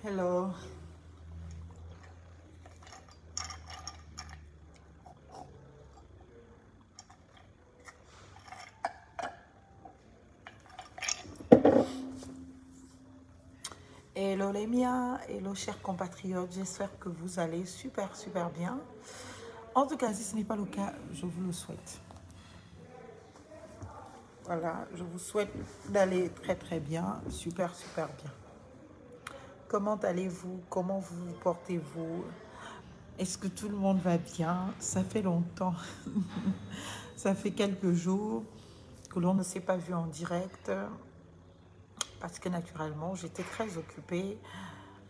Hello. Hello les miens, hello chers compatriotes, j'espère que vous allez super bien. En tout cas, si ce n'est pas le cas, je vous le souhaite. Voilà, je vous souhaite d'aller très bien, super bien. Comment allez-vous? Comment vous portez-vous? Est-ce que tout le monde va bien? Ça fait longtemps, ça fait quelques jours que l'on ne s'est pas vu en direct parce que naturellement, j'étais très occupée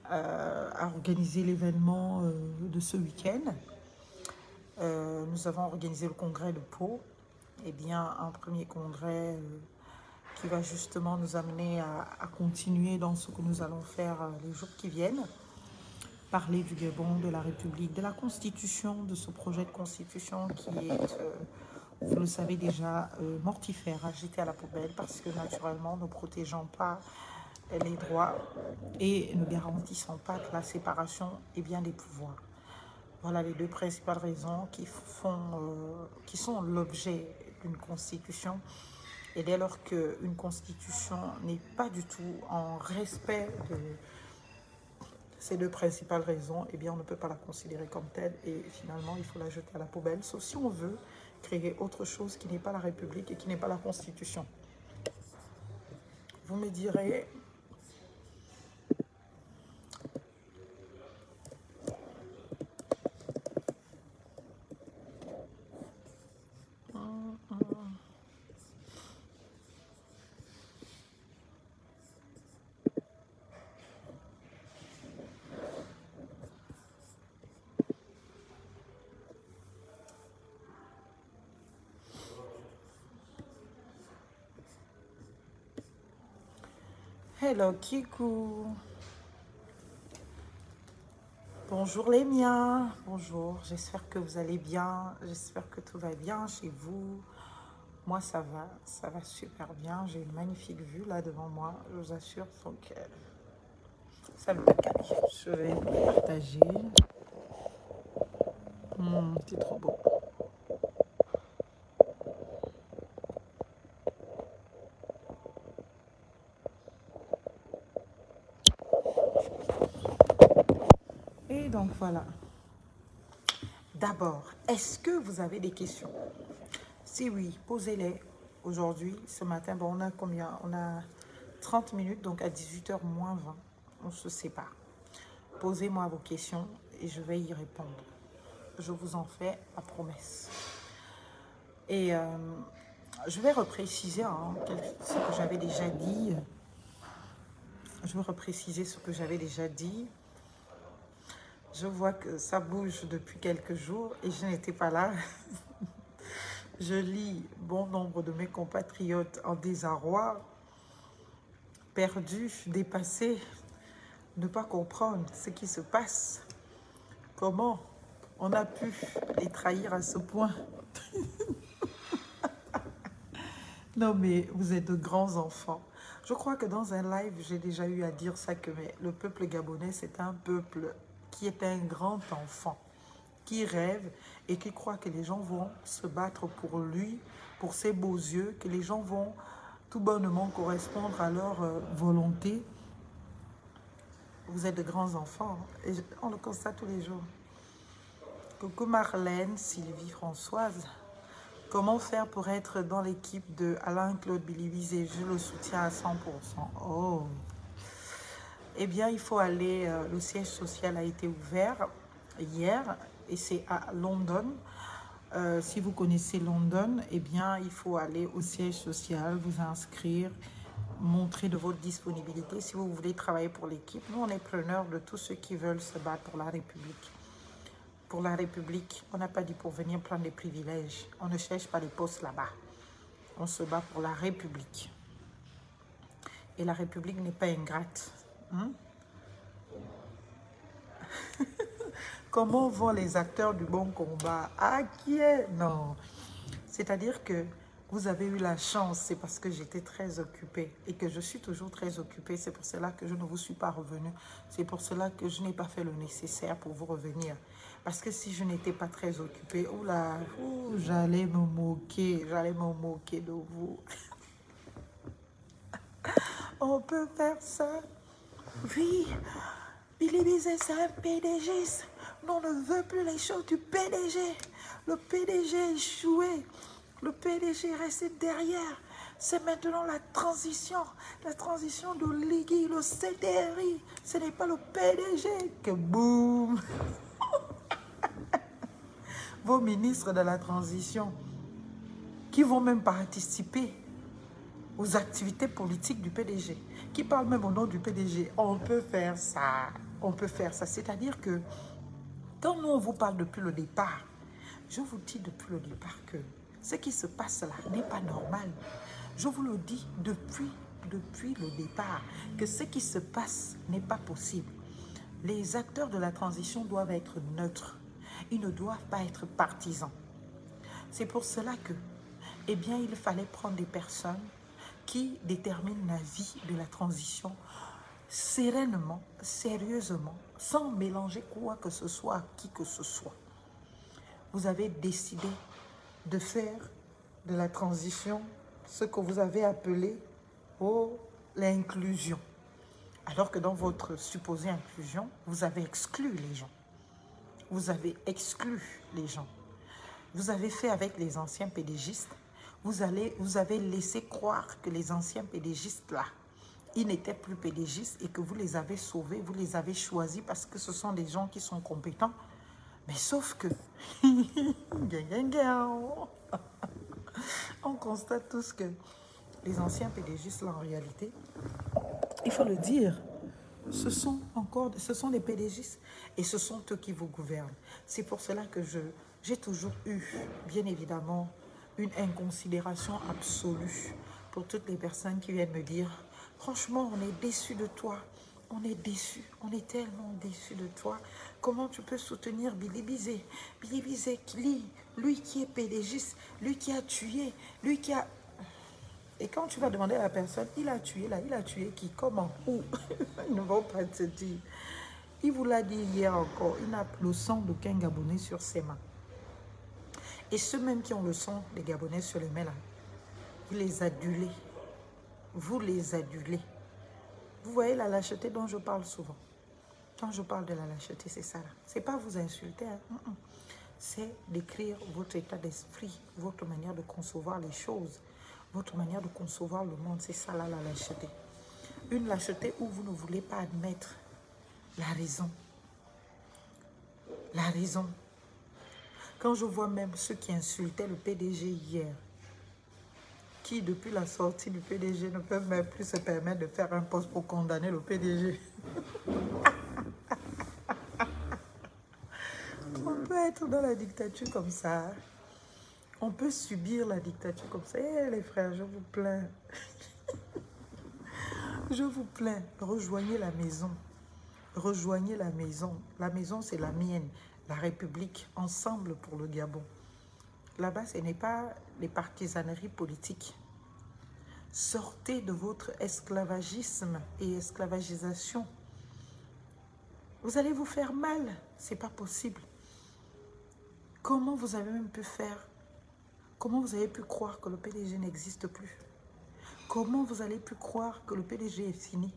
à organiser l'événement de ce week-end. Nous avons organisé le congrès de Pau. Eh bien, un premier congrès qui va justement nous amener à continuer dans ce que nous allons faire les jours qui viennent. Parler du Gabon, de la République, de la Constitution, de ce projet de Constitution qui est, vous le savez déjà, mortifère, à jeter à la poubelle parce que naturellement, ne protégeant pas les droits et ne garantissant pas la séparation des pouvoirs. Voilà les deux principales raisons qui sont l'objet d'une constitution. Et dès lors qu'une constitution n'est pas du tout en respect de ces deux principales raisons, eh bien on ne peut pas la considérer comme telle et finalement il faut la jeter à la poubelle, sauf si on veut créer autre chose qui n'est pas la République et qui n'est pas la Constitution. Vous me direz, hello Kikou, bonjour les miens, bonjour, j'espère que vous allez bien, j'espère que tout va bien chez vous. Moi ça va super bien, j'ai une magnifique vue là devant moi, je vous assure, donc ça me calme. Je vais vous partager, c'est trop beau. Et donc voilà, d'abord, est-ce que vous avez des questions? Si oui, posez-les aujourd'hui, ce matin. Bon, on a combien? On a 30 minutes, donc à 18h moins 20, on se sépare. Posez-moi vos questions et je vais y répondre. Je vous en fais la promesse. Et je vais repréciser ce que j'avais déjà dit. Je vais repréciser ce que j'avais déjà dit. Je vois que ça bouge depuis quelques jours et je n'étais pas là. Je lis bon nombre de mes compatriotes en désarroi, perdus, dépassés, ne pas comprendre ce qui se passe. Comment on a pu les trahir à ce point? Non mais vous êtes de grands enfants. Je crois que dans un live, j'ai déjà eu à dire ça, que le peuple gabonais, c'est un peuple qui est un grand enfant, qui rêve et qui croit que les gens vont se battre pour lui, pour ses beaux yeux, que les gens vont tout bonnement correspondre à leur volonté. Vous êtes de grands enfants, et on le constate tous les jours. Coucou Marlène, Sylvie, Françoise. Comment faire pour être dans l'équipe de Alain-Claude Bilivisé? Je le soutiens à 100%. Oh. Eh bien, il faut aller, le siège social a été ouvert hier et c'est à London. Si vous connaissez London, eh bien, il faut aller au siège social, vous inscrire, montrer de votre disponibilité si vous voulez travailler pour l'équipe. Nous, on est preneurs de tous ceux qui veulent se battre pour la République. Pour la République, on n'a pas dit pour venir prendre des privilèges. On ne cherche pas les postes là-bas. On se bat pour la République. Et la République n'est pas ingrate. Comment vont les acteurs du bon combat? Ah, qui est? Non. C'est-à-dire que Vous avez eu la chance, c'est parce que j'étais très occupée et que je suis toujours très occupée. C'est pour cela que je ne vous suis pas revenue. C'est pour cela que je n'ai pas fait le nécessaire pour vous revenir. Parce que si je n'étais pas très occupée, oula, j'allais me moquer de vous. On peut faire ça. Oui, Billy Bizet, c'est un PDG. Nous, on ne veut plus les choses du PDG. Le PDG a échoué. Le PDG est resté derrière. C'est maintenant la transition de Ligui, le CDRI. Ce n'est pas le PDG que boum. Vos ministres de la transition qui vont même participer aux activités politiques du PDG, qui parlent même au nom du PDG. On peut faire ça. On peut faire ça. C'est-à-dire que quand nous, on vous parle depuis le départ, je vous dis depuis le départ que ce qui se passe là n'est pas normal. Je vous le dis depuis le départ, que ce qui se passe n'est pas possible. Les acteurs de la transition doivent être neutres. Ils ne doivent pas être partisans. C'est pour cela que, eh bien, il fallait prendre des personnes qui déterminent la vie de la transition sereinement, sérieusement, sans mélanger quoi que ce soit à qui que ce soit. Vous avez décidé de faire de la transition ce que vous avez appelé l'inclusion. Alors que dans votre supposée inclusion, vous avez exclu les gens. Vous avez exclu les gens. Vous avez fait avec les anciens pédégistes. Vous avez laissé croire que les anciens pédégistes là, ils n'étaient plus pédégistes et que vous les avez sauvés, vous les avez choisis parce que ce sont des gens qui sont compétents. Mais sauf que, on constate tous que les anciens pédégistes là en réalité, il faut le dire, ce sont des pédégistes et ce sont eux qui vous gouvernent. C'est pour cela que j'ai toujours eu, bien évidemment, une inconsidération absolue pour toutes les personnes qui viennent me dire « Franchement, on est déçus de toi. On est déçus. On est tellement déçus de toi. Comment tu peux soutenir Billy Bizet? Billy Bizet, lui qui est pédégiste, lui qui a tué, lui qui a... » Et quand tu vas demander à la personne, il a tué là, il a tué qui, comment, où? Ils ne vont pas te dire. Il vous l'a dit hier encore, il n'a le sang d'aucun Gabonais sur ses mains. Et ceux même qui ont le sang des Gabonais sur les mains là, vous les adulez. Vous les adulez. Vous voyez la lâcheté dont je parle souvent. Quand je parle de la lâcheté, c'est ça là. C'est pas vous insulter, hein. C'est d'écrire votre état d'esprit, votre manière de concevoir les choses, votre manière de concevoir le monde. C'est ça là la lâcheté. Une lâcheté où vous ne voulez pas admettre la raison. La raison. Quand je vois même ceux qui insultaient le PDG hier, qui depuis la sortie du PDG ne peuvent même plus se permettre de faire un poste pour condamner le PDG. On peut être dans la dictature comme ça. On peut subir la dictature comme ça. Eh les frères, je vous plains. Je vous plains. Rejoignez la maison. Rejoignez la maison. La maison, c'est la mienne. La République, ensemble pour le Gabon. Là-bas, ce n'est pas les partisaneries politiques. Sortez de votre esclavagisme et esclavagisation. Vous allez vous faire mal. C'est pas possible. Comment vous avez même pu faire? Comment vous avez pu croire que le PDG n'existe plus? Comment vous allez pu croire que le PDG est fini?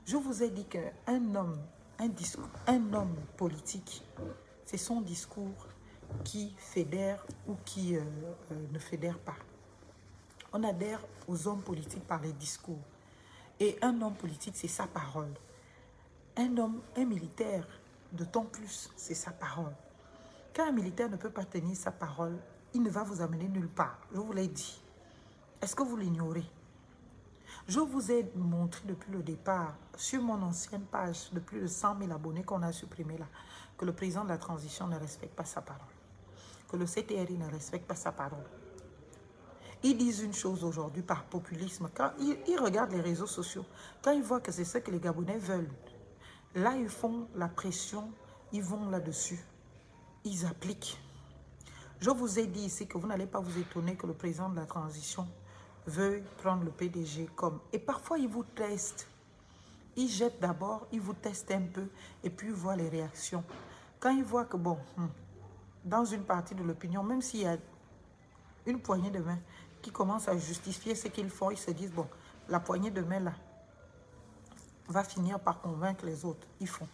Je vous ai dit qu'un homme, un homme politique, c'est son discours qui fédère ou qui ne fédère pas. On adhère aux hommes politiques par les discours. Et un homme politique, c'est sa parole. Un militaire, d'autant plus, c'est sa parole. Quand un militaire ne peut pas tenir sa parole, il ne va vous amener nulle part. Je vous l'ai dit. Est-ce que vous l'ignorez? Je vous ai montré depuis le départ, sur mon ancienne page de plus de 100 000 abonnés qu'on a supprimé là, que le président de la transition ne respecte pas sa parole. Que le CTRI ne respecte pas sa parole. Ils disent une chose aujourd'hui par populisme. Quand ils regardent les réseaux sociaux, quand ils voient que c'est ce que les Gabonais veulent, là ils font la pression, ils vont là-dessus. Ils appliquent. Je vous ai dit ici que vous n'allez pas vous étonner que le président de la transition veuille prendre le PDG comme... Et parfois, il vous teste. Il jette d'abord, il vous teste un peu et puis il voit les réactions. Quand il voit que, bon, dans une partie de l'opinion, même s'il y a une poignée de main qui commence à justifier ce qu'ils font, ils se disent, bon, la poignée de main là va finir par convaincre les autres. Ils font.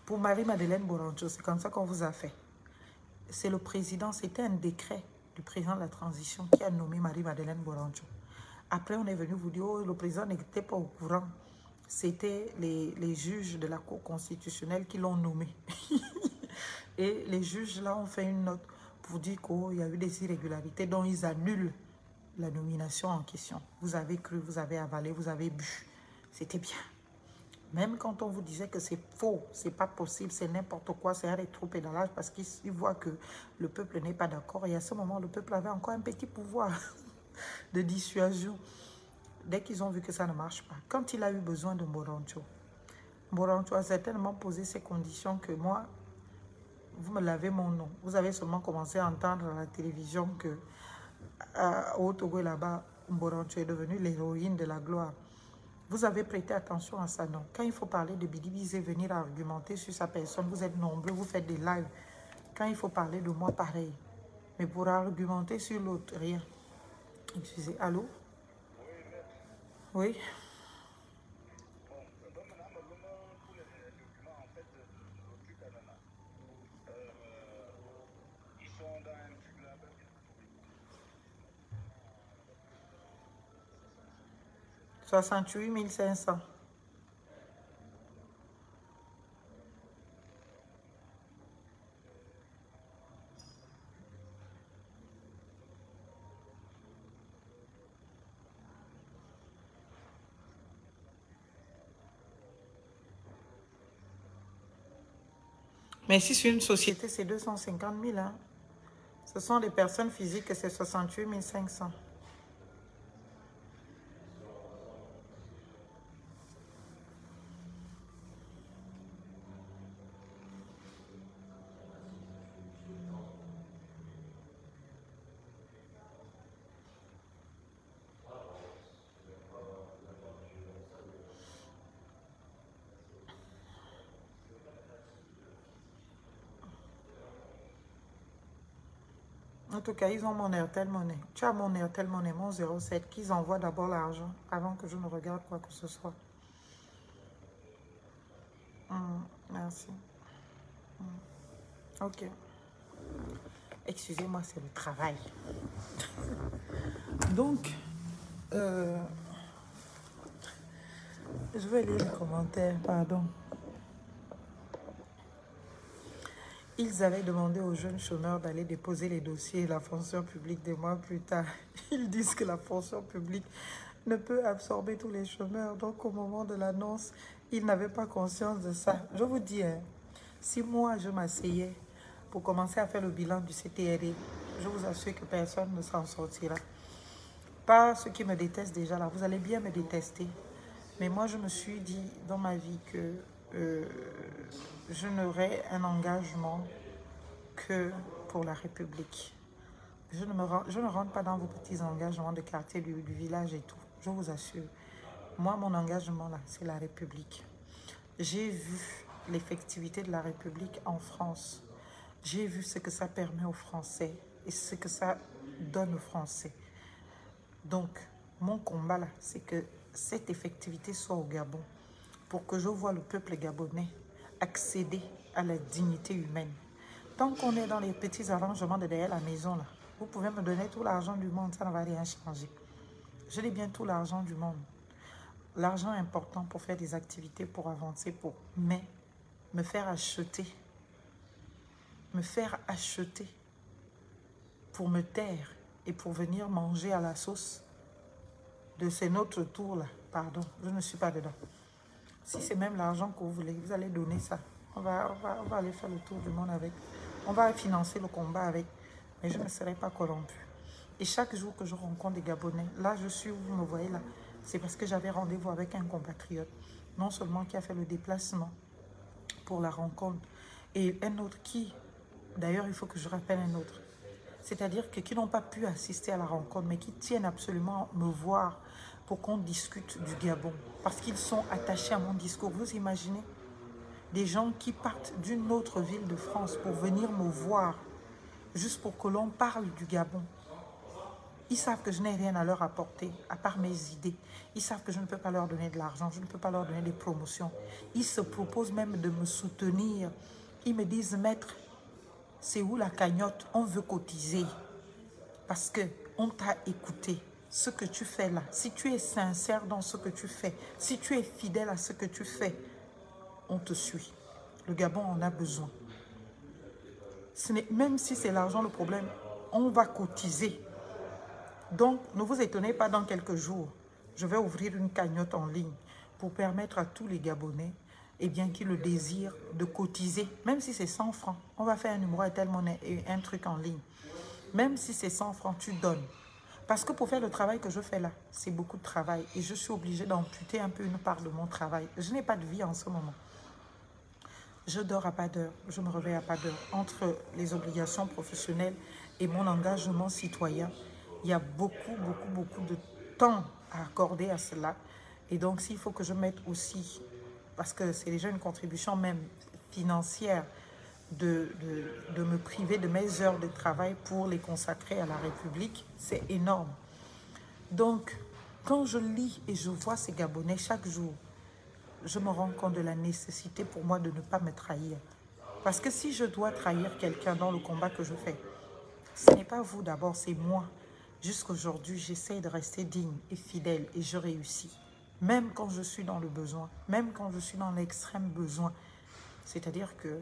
Pour Marie-Madeleine Borancho, c'est comme ça qu'on vous a fait. C'est le président, c'était un décret du président de la transition qui a nommé Marie-Madeleine Borancho. Après, on est venu vous dire, oh, le président n'était pas au courant. C'était les juges de la Cour constitutionnelle qui l'ont nommé. Et les juges là ont fait une note pour dire qu'il y a eu des irrégularités dont ils annulent la nomination en question. Vous avez cru, vous avez avalé, vous avez bu. C'était bien. Même quand on vous disait que c'est faux, c'est pas possible, c'est n'importe quoi, c'est un rétropédalage parce qu'ils voient que le peuple n'est pas d'accord. Et à ce moment, le peuple avait encore un petit pouvoir de dissuasion. Dès qu'ils ont vu que ça ne marche pas. Quand il a eu besoin de Borancho a certainement posé ces conditions que moi, vous me lavez mon nom. Vous avez seulement commencé à entendre à la télévision que au Togo là-bas, Borancho est devenue l'héroïne de la gloire. Vous avez prêté attention à ça, non? Quand il faut parler de Bidi Bizé, venir argumenter sur sa personne, vous êtes nombreux, vous faites des lives. Quand il faut parler de moi, pareil. Mais pour argumenter sur l'autre, rien. Excusez, allô? Oui? « 68 500. » Mais si c'est une société, c'est 250 000. Hein? Ce sont des personnes physiques et c'est 68 500. En tout cas, ils ont mon Airtel Money. Tu as mon Airtel Money, mon 07, qu'ils envoient d'abord l'argent avant que je ne regarde quoi que ce soit. Merci. Ok. Excusez-moi, c'est le travail. Donc, je vais lire les commentaires, pardon. Ils avaient demandé aux jeunes chômeurs d'aller déposer les dossiers et la fonction publique des mois plus tard. Ils disent que la fonction publique ne peut absorber tous les chômeurs. Donc, au moment de l'annonce, ils n'avaient pas conscience de ça. Je vous dis, hein, si moi, je m'asseyais pour commencer à faire le bilan du CTRE, je vous assure que personne ne s'en sortira. Pas ceux qui me détestent déjà là. Vous allez bien me détester. Mais moi, je me suis dit dans ma vie que je n'aurai un engagement que pour la République. Je ne rentre pas dans vos petits engagements de quartier, du village et tout. Je vous assure. Moi, mon engagement là, c'est la République. J'ai vu l'effectivité de la République en France. J'ai vu ce que ça permet aux Français et ce que ça donne aux Français. Donc, mon combat là, c'est que cette effectivité soit au Gabon pour que je vois le peuple gabonais accéder à la dignité humaine. Tant qu'on est dans les petits arrangements de derrière la maison là, vous pouvez me donner tout l'argent du monde, ça ne va rien changer. Je dis bien tout l'argent du monde. L'argent est important pour faire des activités, pour avancer, mais me faire acheter pour me taire et pour venir manger à la sauce de c'est notre tour là. Pardon, je ne suis pas dedans. Si c'est même l'argent que vous voulez, vous allez donner ça. On va aller faire le tour du monde avec. On va financer le combat avec. Mais je ne serai pas corrompue. Et chaque jour que je rencontre des Gabonais, là je suis où vous me voyez là, c'est parce que j'avais rendez-vous avec un compatriote. Non seulement qui a fait le déplacement pour la rencontre, et un autre qui, d'ailleurs il faut que je rappelle un autre. C'est-à-dire que qui n'ont pas pu assister à la rencontre, mais qui tiennent absolument à me voir pour qu'on discute du Gabon. Parce qu'ils sont attachés à mon discours. Vous imaginez? Des gens qui partent d'une autre ville de France pour venir me voir, juste pour que l'on parle du Gabon. Ils savent que je n'ai rien à leur apporter, à part mes idées. Ils savent que je ne peux pas leur donner de l'argent, je ne peux pas leur donner des promotions. Ils se proposent même de me soutenir. Ils me disent, maître, c'est où la cagnotte? On veut cotiser. Parce qu'on t'a écouté. Ce que tu fais là, si tu es sincère dans ce que tu fais, si tu es fidèle à ce que tu fais, on te suit. Le Gabon en a besoin. Même si c'est l'argent le problème, on va cotiser. Donc, ne vous étonnez pas, dans quelques jours, je vais ouvrir une cagnotte en ligne pour permettre à tous les Gabonais, eh bien, qui le désirent, de cotiser. Même si c'est 100 francs, on va faire un numéro Airtel Money et un truc en ligne. Même si c'est 100 francs, tu donnes. Parce que pour faire le travail que je fais là, c'est beaucoup de travail. Et je suis obligée d'amputer un peu une part de mon travail. Je n'ai pas de vie en ce moment. Je dors à pas d'heure, je me réveille à pas d'heure. Entre les obligations professionnelles et mon engagement citoyen, il y a beaucoup de temps à accorder à cela. Et donc, s'il faut que je mette aussi, parce que c'est déjà une contribution même financière, de me priver de mes heures de travail pour les consacrer à la République, c'est énorme. Donc, quand je lis et je vois ces Gabonais chaque jour, je me rends compte de la nécessité pour moi de ne pas me trahir. Parce que si je dois trahir quelqu'un dans le combat que je fais, ce n'est pas vous d'abord, c'est moi. Jusqu'aujourd'hui, j'essaie de rester digne et fidèle et je réussis. Même quand je suis dans le besoin, même quand je suis dans l'extrême besoin. C'est-à-dire que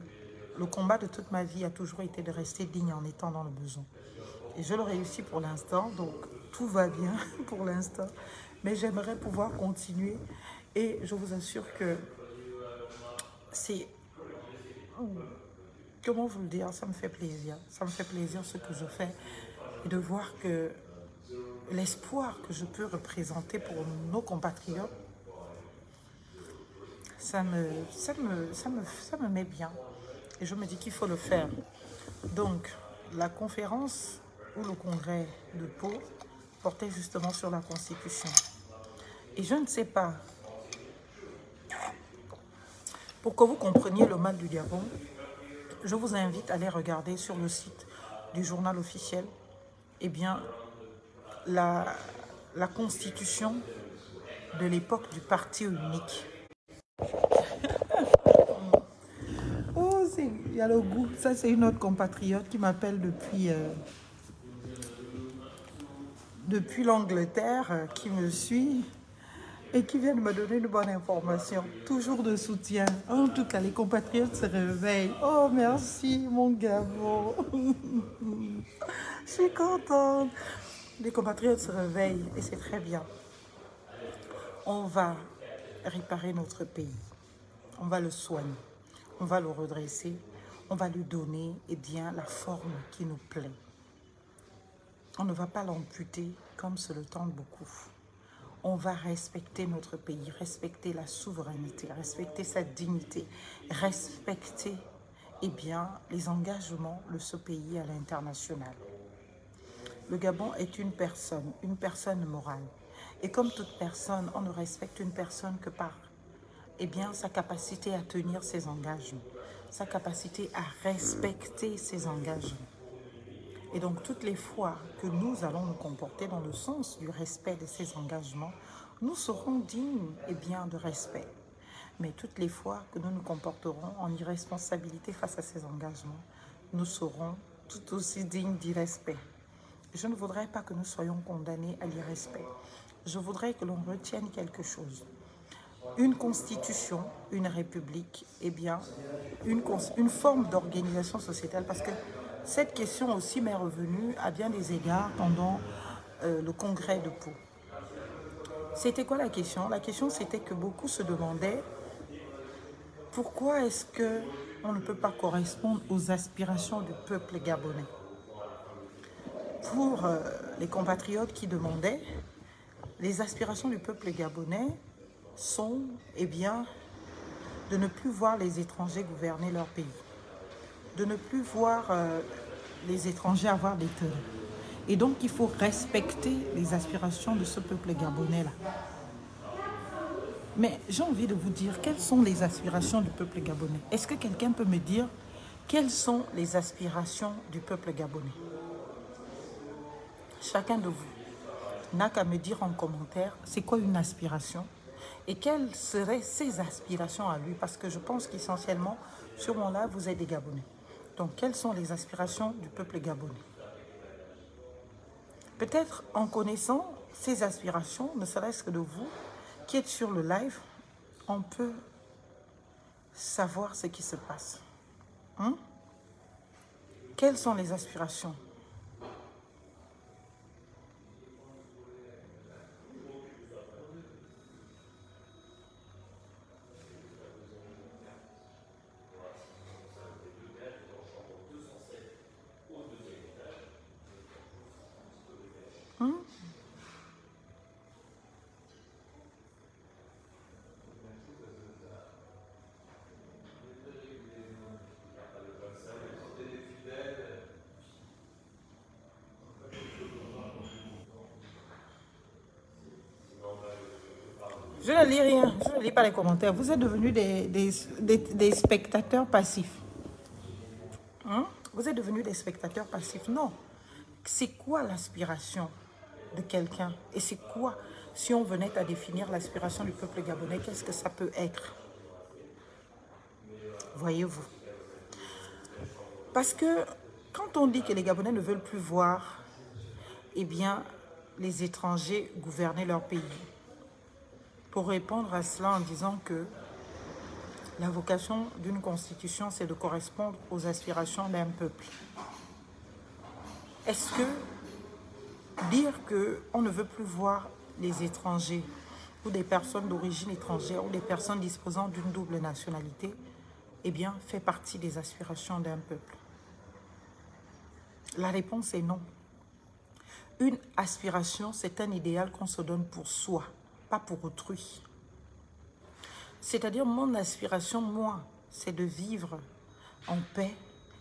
le combat de toute ma vie a toujours été de rester digne en étant dans le besoin. Et je le réussis pour l'instant, donc tout va bien pour l'instant. Mais j'aimerais pouvoir continuer et je vous assure que c'est... Comment vous le dire? Ça me fait plaisir. Ça me fait plaisir ce que je fais et de voir que l'espoir que je peux représenter pour nos compatriotes, ça me met bien. Et je me dis qu'il faut le faire. Donc, la conférence ou le congrès de Pau portait justement sur la Constitution. Et je ne sais pas, pour que vous compreniez le mal du Gabon, je vous invite à aller regarder sur le site du journal officiel, eh bien, la Constitution de l'époque du parti unique. Oh, il y a le goût. Ça, c'est une autre compatriote qui m'appelle depuis l'Angleterre, qui me suit et qui vient de me donner une bonne information. Toujours de soutien. En tout cas, les compatriotes se réveillent. Oh, merci, mon Gabon. Je suis contente. Les compatriotes se réveillent et c'est très bien. On va réparer notre pays. On va le soigner. On va le redresser. On va lui donner, eh bien, la forme qui nous plaît. On ne va pas l'amputer comme se le tente beaucoup. On va respecter notre pays, respecter la souveraineté, respecter sa dignité, respecter, eh bien, les engagements de ce pays à l'international. Le Gabon est une personne morale. Et comme toute personne, on ne respecte une personne que par, eh bien, sa capacité à tenir ses engagements, sa capacité à respecter ses engagements. Et donc, toutes les fois que nous allons nous comporter dans le sens du respect de ces engagements, nous serons dignes, eh bien, de respect. Mais toutes les fois que nous nous comporterons en irresponsabilité face à ces engagements, nous serons tout aussi dignes d'irrespect. Je ne voudrais pas que nous soyons condamnés à l'irrespect. Je voudrais que l'on retienne quelque chose. Une constitution, une république, eh bien, une forme d'organisation sociétale, parce que cette question aussi m'est revenue à bien des égards pendant le congrès de Pau. C'était quoi la question? La question, c'était que beaucoup se demandaient pourquoi est-ce qu'on ne peut pas correspondre aux aspirations du peuple gabonais. Pour les compatriotes qui demandaient, les aspirations du peuple gabonais sont, eh bien, de ne plus voir les étrangers gouverner leur pays, de ne plus voir les étrangers avoir des terres. Et donc, il faut respecter les aspirations de ce peuple gabonais-là. Mais j'ai envie de vous dire, quelles sont les aspirations du peuple gabonais? Est-ce que quelqu'un peut me dire quelles sont les aspirations du peuple gabonais? Chacun de vous n'a qu'à me dire en commentaire c'est quoi une aspiration et quelles seraient ses aspirations à lui, parce que je pense qu'essentiellement, sur mon live, vous êtes des Gabonais. Donc, quelles sont les aspirations du peuple gabonais? Peut-être en connaissant ces aspirations, ne serait-ce que de vous qui êtes sur le live, on peut savoir ce qui se passe. Quelles sont les aspirations? Je ne lis rien, je ne lis pas les commentaires. Vous êtes devenus des spectateurs passifs. Vous êtes devenus des spectateurs passifs. Non. C'est quoi l'aspiration de quelqu'un? Et c'est quoi, si on venait à définir l'aspiration du peuple gabonais, qu'est-ce que ça peut être? Voyez-vous? Parce que quand on dit que les Gabonais ne veulent plus voir, eh bien, les étrangers gouverner leur pays. Pour répondre à cela en disant que la vocation d'une constitution, c'est de correspondre aux aspirations d'un peuple. Est-ce que dire qu'on ne veut plus voir les étrangers ou des personnes d'origine étrangère ou des personnes disposant d'une double nationalité, eh bien, fait partie des aspirations d'un peuple? La réponse est non. Une aspiration, c'est un idéal qu'on se donne pour soi, pas pour autrui. C'est-à-dire, mon aspiration, moi, c'est de vivre en paix,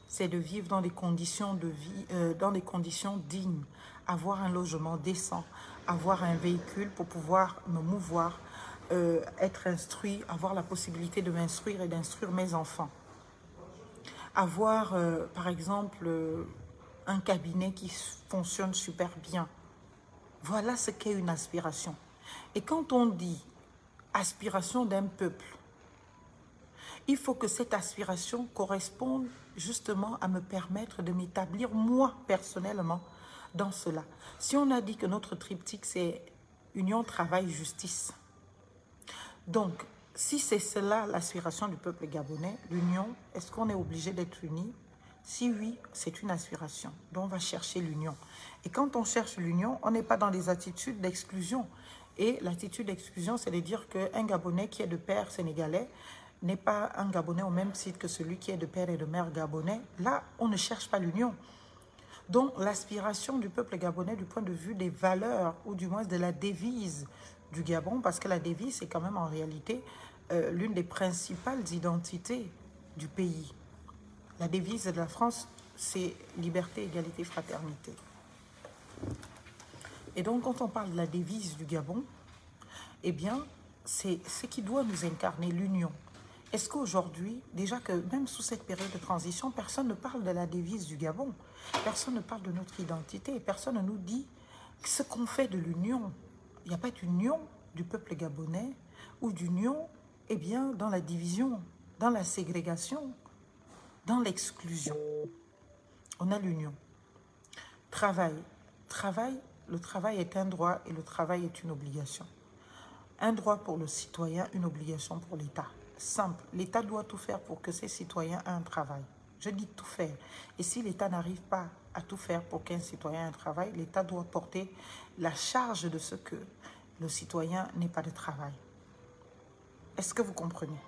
c'est de vivre dans des conditions de vie, dans des conditions dignes, avoir un logement décent, avoir un véhicule pour pouvoir me mouvoir, être instruit, avoir la possibilité de m'instruire et d'instruire mes enfants. Avoir, par exemple, un cabinet qui fonctionne super bien. Voilà ce qu'est une aspiration. Et quand on dit aspiration d'un peuple, il faut que cette aspiration corresponde justement à me permettre de m'établir moi personnellement dans cela. Si on a dit que notre triptyque c'est union, travail, justice. Donc, si c'est cela l'aspiration du peuple gabonais, l'union, est-ce qu'on est obligé d'être unis? Si oui, c'est une aspiration. Donc, on va chercher l'union. Et quand on cherche l'union, on n'est pas dans des attitudes d'exclusion. Et l'attitude d'exclusion, c'est de dire qu'un Gabonais qui est de père sénégalais n'est pas un Gabonais au même titre que celui qui est de père et de mère gabonais. Là, on ne cherche pas l'union. Donc, l'aspiration du peuple gabonais du point de vue des valeurs, ou du moins de la devise du Gabon, parce que la devise, c'est quand même en réalité l'une des principales identités du pays. La devise de la France, c'est liberté, égalité, fraternité. Et donc, quand on parle de la devise du Gabon, eh bien, c'est ce qui doit nous incarner, l'union. Est-ce qu'aujourd'hui, déjà que même sous cette période de transition, personne ne parle de la devise du Gabon, personne ne parle de notre identité, personne ne nous dit ce qu'on fait de l'union. Il n'y a pas d'union du peuple gabonais ou d'union, eh bien, dans la division, dans la ségrégation, dans l'exclusion. On a l'union. Travail. Le travail est un droit et le travail est une obligation. Un droit pour le citoyen, une obligation pour l'État. Simple. L'État doit tout faire pour que ses citoyens aient un travail. Je dis tout faire. Et si l'État n'arrive pas à tout faire pour qu'un citoyen ait un travail, l'État doit porter la charge de ce que le citoyen n'ait pas de travail. Est-ce que vous comprenez?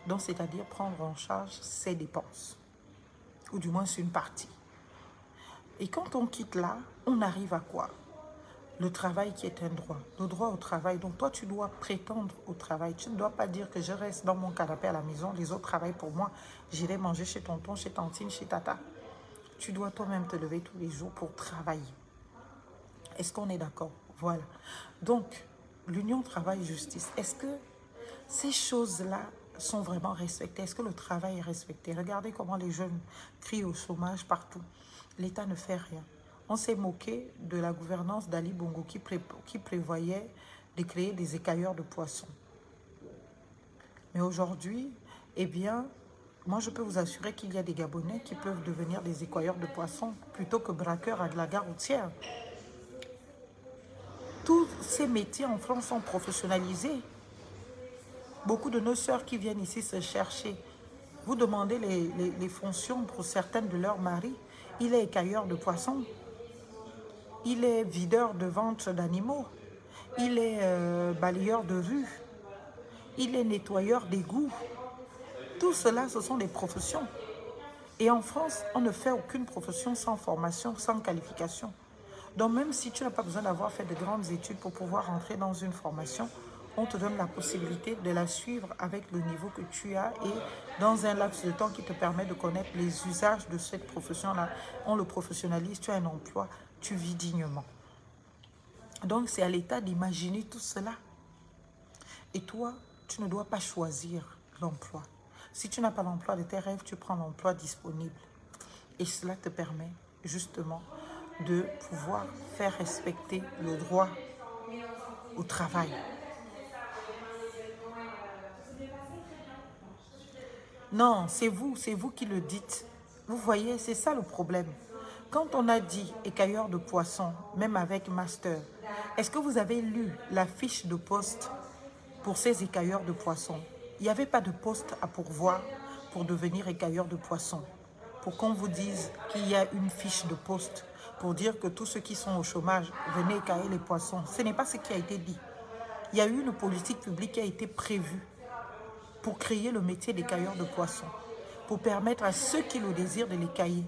Donc, c'est-à-dire prendre en charge ses dépenses. Ou du moins, c'est une partie. Et quand on quitte là, on arrive à quoi? Le travail qui est un droit, le droit au travail. Donc toi, tu dois prétendre au travail. Tu ne dois pas dire que je reste dans mon canapé à la maison, les autres travaillent pour moi. J'irai manger chez tonton, chez tantine, chez tata. Tu dois toi-même te lever tous les jours pour travailler. Est-ce qu'on est d'accord? Voilà. Donc, l'union travail-justice, est-ce que ces choses-là sont vraiment respectées? Est-ce que le travail est respecté? Regardez comment les jeunes crient au chômage partout. L'État ne fait rien. On s'est moqué de la gouvernance d'Ali Bongo qui prévoyait de créer des écailleurs de poissons. Mais aujourd'hui, eh bien, moi je peux vous assurer qu'il y a des Gabonais qui peuvent devenir des écailleurs de poissons plutôt que braqueurs à de la gare routière. Tous ces métiers en France sont professionnalisés. Beaucoup de nos sœurs qui viennent ici se chercher, vous demandez les fonctions pour certaines de leurs maris. Il est écailleur de poissons, il est videur de vente d'animaux, il est balayeur de rue, il est nettoyeur d'égouts. Tout cela, ce sont des professions. Et en France, on ne fait aucune profession sans formation, sans qualification. Donc même si tu n'as pas besoin d'avoir fait de grandes études pour pouvoir entrer dans une formation, on te donne la possibilité de la suivre avec le niveau que tu as et dans un laps de temps qui te permet de connaître les usages de cette profession-là. On le professionnalise, tu as un emploi, tu vis dignement. Donc c'est à l'État d'imaginer tout cela. Et toi, tu ne dois pas choisir l'emploi. Si tu n'as pas l'emploi de tes rêves, tu prends l'emploi disponible. Et cela te permet justement de pouvoir faire respecter le droit au travail. Non, c'est vous qui le dites. Vous voyez, c'est ça le problème. Quand on a dit écailleur de poissons, même avec master, est-ce que vous avez lu la fiche de poste pour ces écailleurs de poissons? Il n'y avait pas de poste à pourvoir pour devenir écailleur de poissons. Pour qu'on vous dise qu'il y a une fiche de poste pour dire que tous ceux qui sont au chômage, venez écailler les poissons. Ce n'est pas ce qui a été dit. Il y a eu une politique publique qui a été prévue pour créer le métier d'écailleur de poissons, pour permettre à ceux qui le désirent de l'écailler.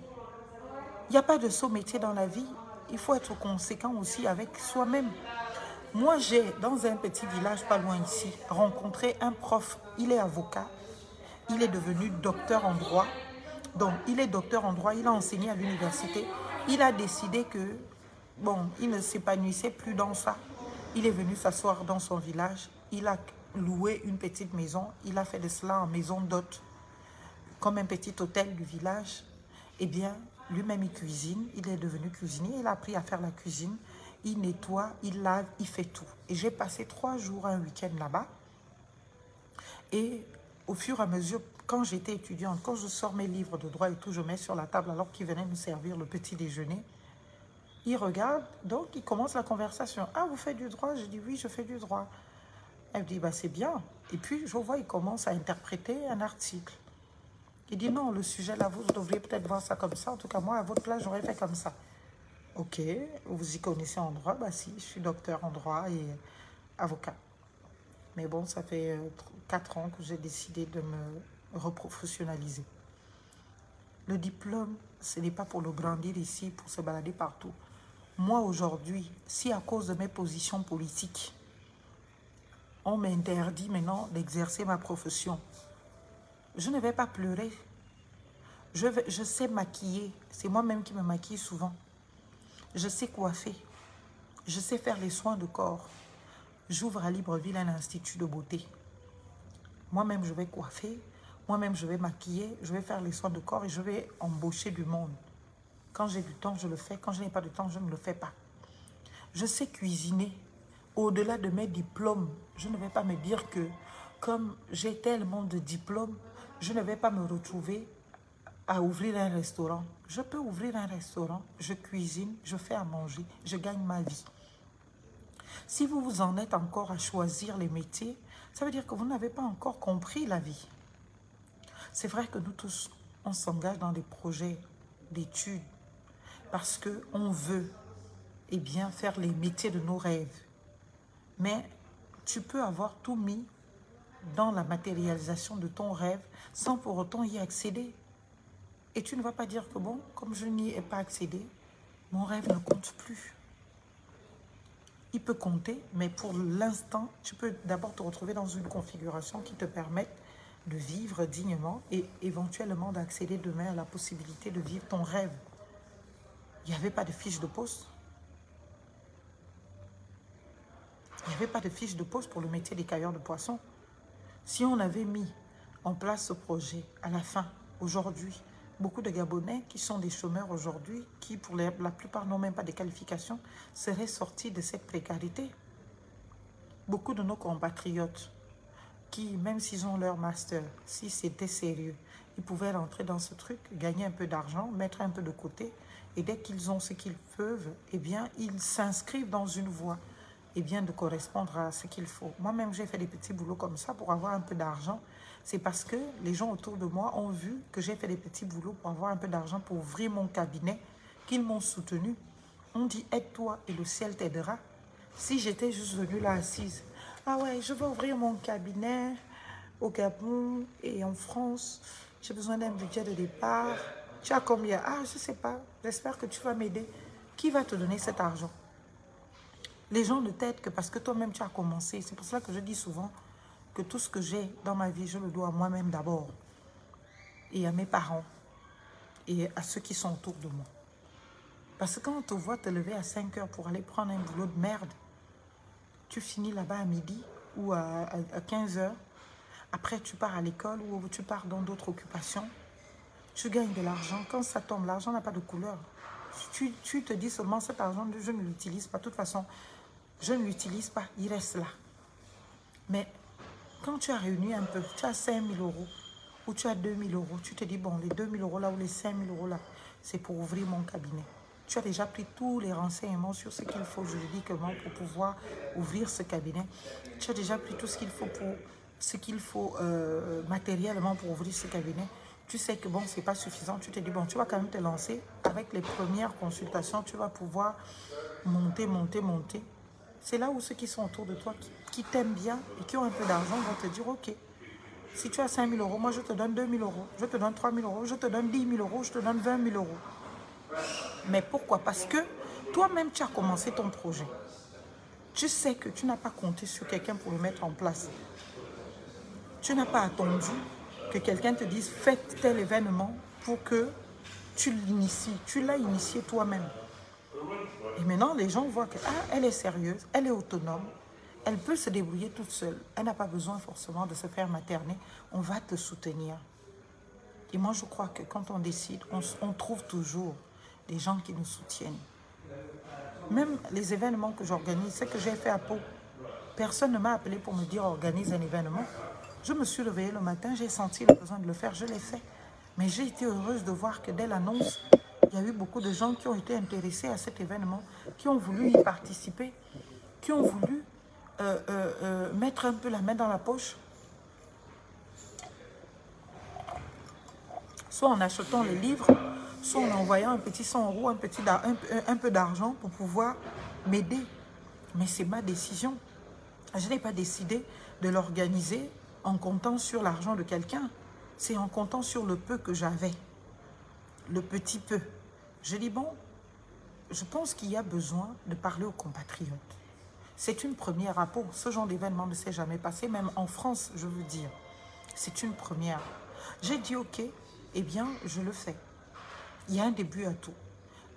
Il n'y a pas de saut métier dans la vie. Il faut être conséquent aussi avec soi-même. Moi, j'ai, dans un petit village pas loin ici, rencontré un prof. Il est avocat. Il est devenu docteur en droit. Donc, il est docteur en droit. Il a enseigné à l'université. Il a décidé que, bon, il ne s'épanouissait plus dans ça. Il est venu s'asseoir dans son village. Il a loué une petite maison. Il a fait de cela en maison d'hôte, comme un petit hôtel du village. Eh bien, lui-même, il cuisine. Il est devenu cuisinier. Il a appris à faire la cuisine. Il nettoie, il lave, il fait tout. Et j'ai passé 3 jours, un week-end là-bas. Et au fur et à mesure, quand j'étais étudiante, quand je sors mes livres de droit et tout, je mets sur la table alors qu'il venait nous servir le petit déjeuner. Il regarde, donc il commence la conversation. « Ah, vous faites du droit ?» Je dis « Oui, je fais du droit. » Elle me dit « Bah, c'est bien. » Et puis, je vois, il commence à interpréter un article. Il dit « Non, le sujet là, vous devriez peut-être voir ça comme ça. En tout cas, moi, à votre place, j'aurais fait comme ça. » Ok, vous y connaissez en droit? Bah si, je suis docteur en droit et avocat. Mais bon, ça fait 4 ans que j'ai décidé de me reprofessionnaliser. Le diplôme, ce n'est pas pour le brandir ici, pour se balader partout. Moi, aujourd'hui, si à cause de mes positions politiques, on m'interdit maintenant d'exercer ma profession, je ne vais pas pleurer. Je sais maquiller. C'est moi-même qui me maquille souvent. Je sais coiffer. Je sais faire les soins de corps. J'ouvre à Libreville un institut de beauté. Moi-même, je vais coiffer. Moi-même, je vais maquiller. Je vais faire les soins de corps et je vais embaucher du monde. Quand j'ai du temps, je le fais. Quand je n'ai pas de temps, je ne le fais pas. Je sais cuisiner. Au-delà de mes diplômes, je ne vais pas me dire que comme j'ai tellement de diplômes, je ne vais pas me retrouver à ouvrir un restaurant. Je peux ouvrir un restaurant, je cuisine, je fais à manger, je gagne ma vie. Si vous vous en êtes encore à choisir les métiers, ça veut dire que vous n'avez pas encore compris la vie. C'est vrai que nous tous, on s'engage dans des projets d'études parce qu'on veut eh bien, faire les métiers de nos rêves. Mais tu peux avoir tout mis dans la matérialisation de ton rêve sans pour autant y accéder. Et tu ne vas pas dire que bon, comme je n'y ai pas accédé, mon rêve ne compte plus. Il peut compter, mais pour l'instant, tu peux d'abord te retrouver dans une configuration qui te permette de vivre dignement et éventuellement d'accéder demain à la possibilité de vivre ton rêve. Il n'y avait pas de fiche de poste. Il n'y avait pas de fiche de poste pour le métier des cueilleurs de poissons. Si on avait mis en place ce projet à la fin, aujourd'hui, beaucoup de Gabonais qui sont des chômeurs aujourd'hui, qui pour la plupart n'ont même pas de qualification, seraient sortis de cette précarité. Beaucoup de nos compatriotes qui, même s'ils ont leur master, si c'était sérieux, ils pouvaient rentrer dans ce truc, gagner un peu d'argent, mettre un peu de côté, et dès qu'ils ont ce qu'ils peuvent, eh bien, ils s'inscrivent dans une voie, eh bien, de correspondre à ce qu'il faut. Moi-même, j'ai fait des petits boulots comme ça pour avoir un peu d'argent. C'est parce que les gens autour de moi ont vu que j'ai fait des petits boulots pour avoir un peu d'argent pour ouvrir mon cabinet, qu'ils m'ont soutenu. On dit, aide-toi et le ciel t'aidera. Si j'étais juste venue là assise, ah ouais, je vais ouvrir mon cabinet au Gabon et en France. J'ai besoin d'un budget de départ. Tu as combien? Ah, je ne sais pas. J'espère que tu vas m'aider. Qui va te donner cet argent? Les gens ne t'aident que parce que toi-même tu as commencé. C'est pour cela que je dis souvent que tout ce que j'ai dans ma vie, je le dois à moi-même d'abord. Et à mes parents. Et à ceux qui sont autour de moi. Parce que quand on te voit te lever à 5 heures pour aller prendre un boulot de merde, tu finis là-bas à midi ou à 15 heures. Après, tu pars à l'école ou tu pars dans d'autres occupations. Tu gagnes de l'argent. Quand ça tombe, l'argent n'a pas de couleur. Tu te dis seulement cet argent, je ne l'utilise pas. De toute façon, je ne l'utilise pas. Il reste là. Mais quand tu as réuni un peu, tu as 5 000 euros ou tu as 2 000 euros, tu te dis, bon, les 2 000 euros là ou les 5 000 euros là, c'est pour ouvrir mon cabinet. Tu as déjà pris tous les renseignements sur ce qu'il faut juridiquement pour pouvoir ouvrir ce cabinet. Tu as déjà pris tout ce qu'il faut, matériellement pour ouvrir ce cabinet. Tu sais que bon, c'est pas suffisant. Tu te dis, bon, tu vas quand même te lancer. Avec les premières consultations, tu vas pouvoir monter. C'est là où ceux qui sont autour de toi, qui t'aiment bien et qui ont un peu d'argent, vont te dire, ok, si tu as 5 000 euros, moi je te donne 2 000 euros, je te donne 3 000 euros, je te donne 10 000 euros, je te donne 20 000 euros. Mais pourquoi? Parce que toi-même, tu as commencé ton projet. Tu sais que tu n'as pas compté sur quelqu'un pour le mettre en place. Tu n'as pas attendu que quelqu'un te dise, faites tel événement pour que tu l'inities. Tu l'as initié toi-même. Et maintenant, les gens voient que, ah, elle est sérieuse, elle est autonome, elle peut se débrouiller toute seule. Elle n'a pas besoin forcément de se faire materner. On va te soutenir. Et moi, je crois que quand on décide, on trouve toujours des gens qui nous soutiennent. Même les événements que j'organise, ce que j'ai fait à Pau, personne ne m'a appelé pour me dire organise un événement. Je me suis réveillée le matin, j'ai senti le besoin de le faire, je l'ai fait. Mais j'ai été heureuse de voir que dès l'annonce, il y a eu beaucoup de gens qui ont été intéressés à cet événement, qui ont voulu y participer, qui ont voulu mettre un peu la main dans la poche. Soit en achetant les livres, soit en envoyant un petit 100 euros, un peu d'argent pour pouvoir m'aider. Mais c'est ma décision. Je n'ai pas décidé de l'organiser en comptant sur l'argent de quelqu'un. C'est en comptant sur le peu que j'avais. Le petit peu. Je dis, bon, je pense qu'il y a besoin de parler aux compatriotes. C'est une première à Pau. Ce genre d'événement ne s'est jamais passé, même en France, je veux dire. C'est une première. J'ai dit, ok, eh bien, je le fais. Il y a un début à tout.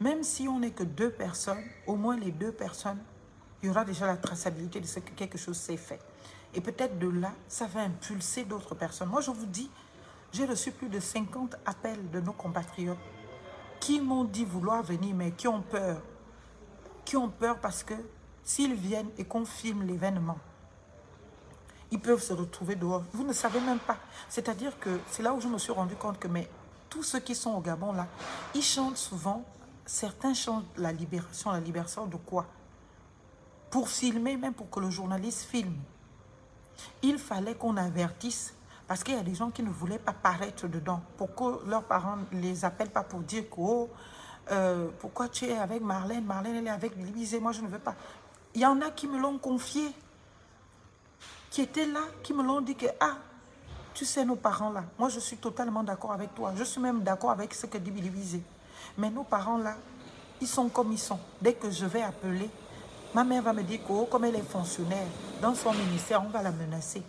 Même si on n'est que 2 personnes, au moins les 2 personnes, il y aura déjà la traçabilité de ce que quelque chose s'est fait. Et peut-être de là, ça va impulser d'autres personnes. Moi, je vous dis, j'ai reçu plus de 50 appels de nos compatriotes qui m'ont dit vouloir venir, mais qui ont peur. Qui ont peur parce que s'ils viennent et qu'on filme l'événement, ils peuvent se retrouver dehors. Vous ne savez même pas. C'est-à-dire que c'est là où je me suis rendu compte que tous ceux qui sont au Gabon, là, ils chantent souvent, certains chantent la libération de quoi? Pour filmer, même pour que le journaliste filme. Il fallait qu'on avertisse, parce qu'il y a des gens qui ne voulaient pas paraître dedans, pour que leurs parents ne les appellent pas pour dire que, oh, pourquoi tu es avec Marlène? Marlène, elle est avec Louise et moi, je ne veux pas. Il y en a qui me l'ont confié, qui étaient là, qui me l'ont dit que, ah, tu sais, nos parents là, moi je suis totalement d'accord avec toi. Je suis même d'accord avec ce que dit Louise. Mais nos parents là, ils sont comme ils sont. Dès que je vais appeler, ma mère va me dire que, oh, comme elle est fonctionnaire, dans son ministère, on va la menacer.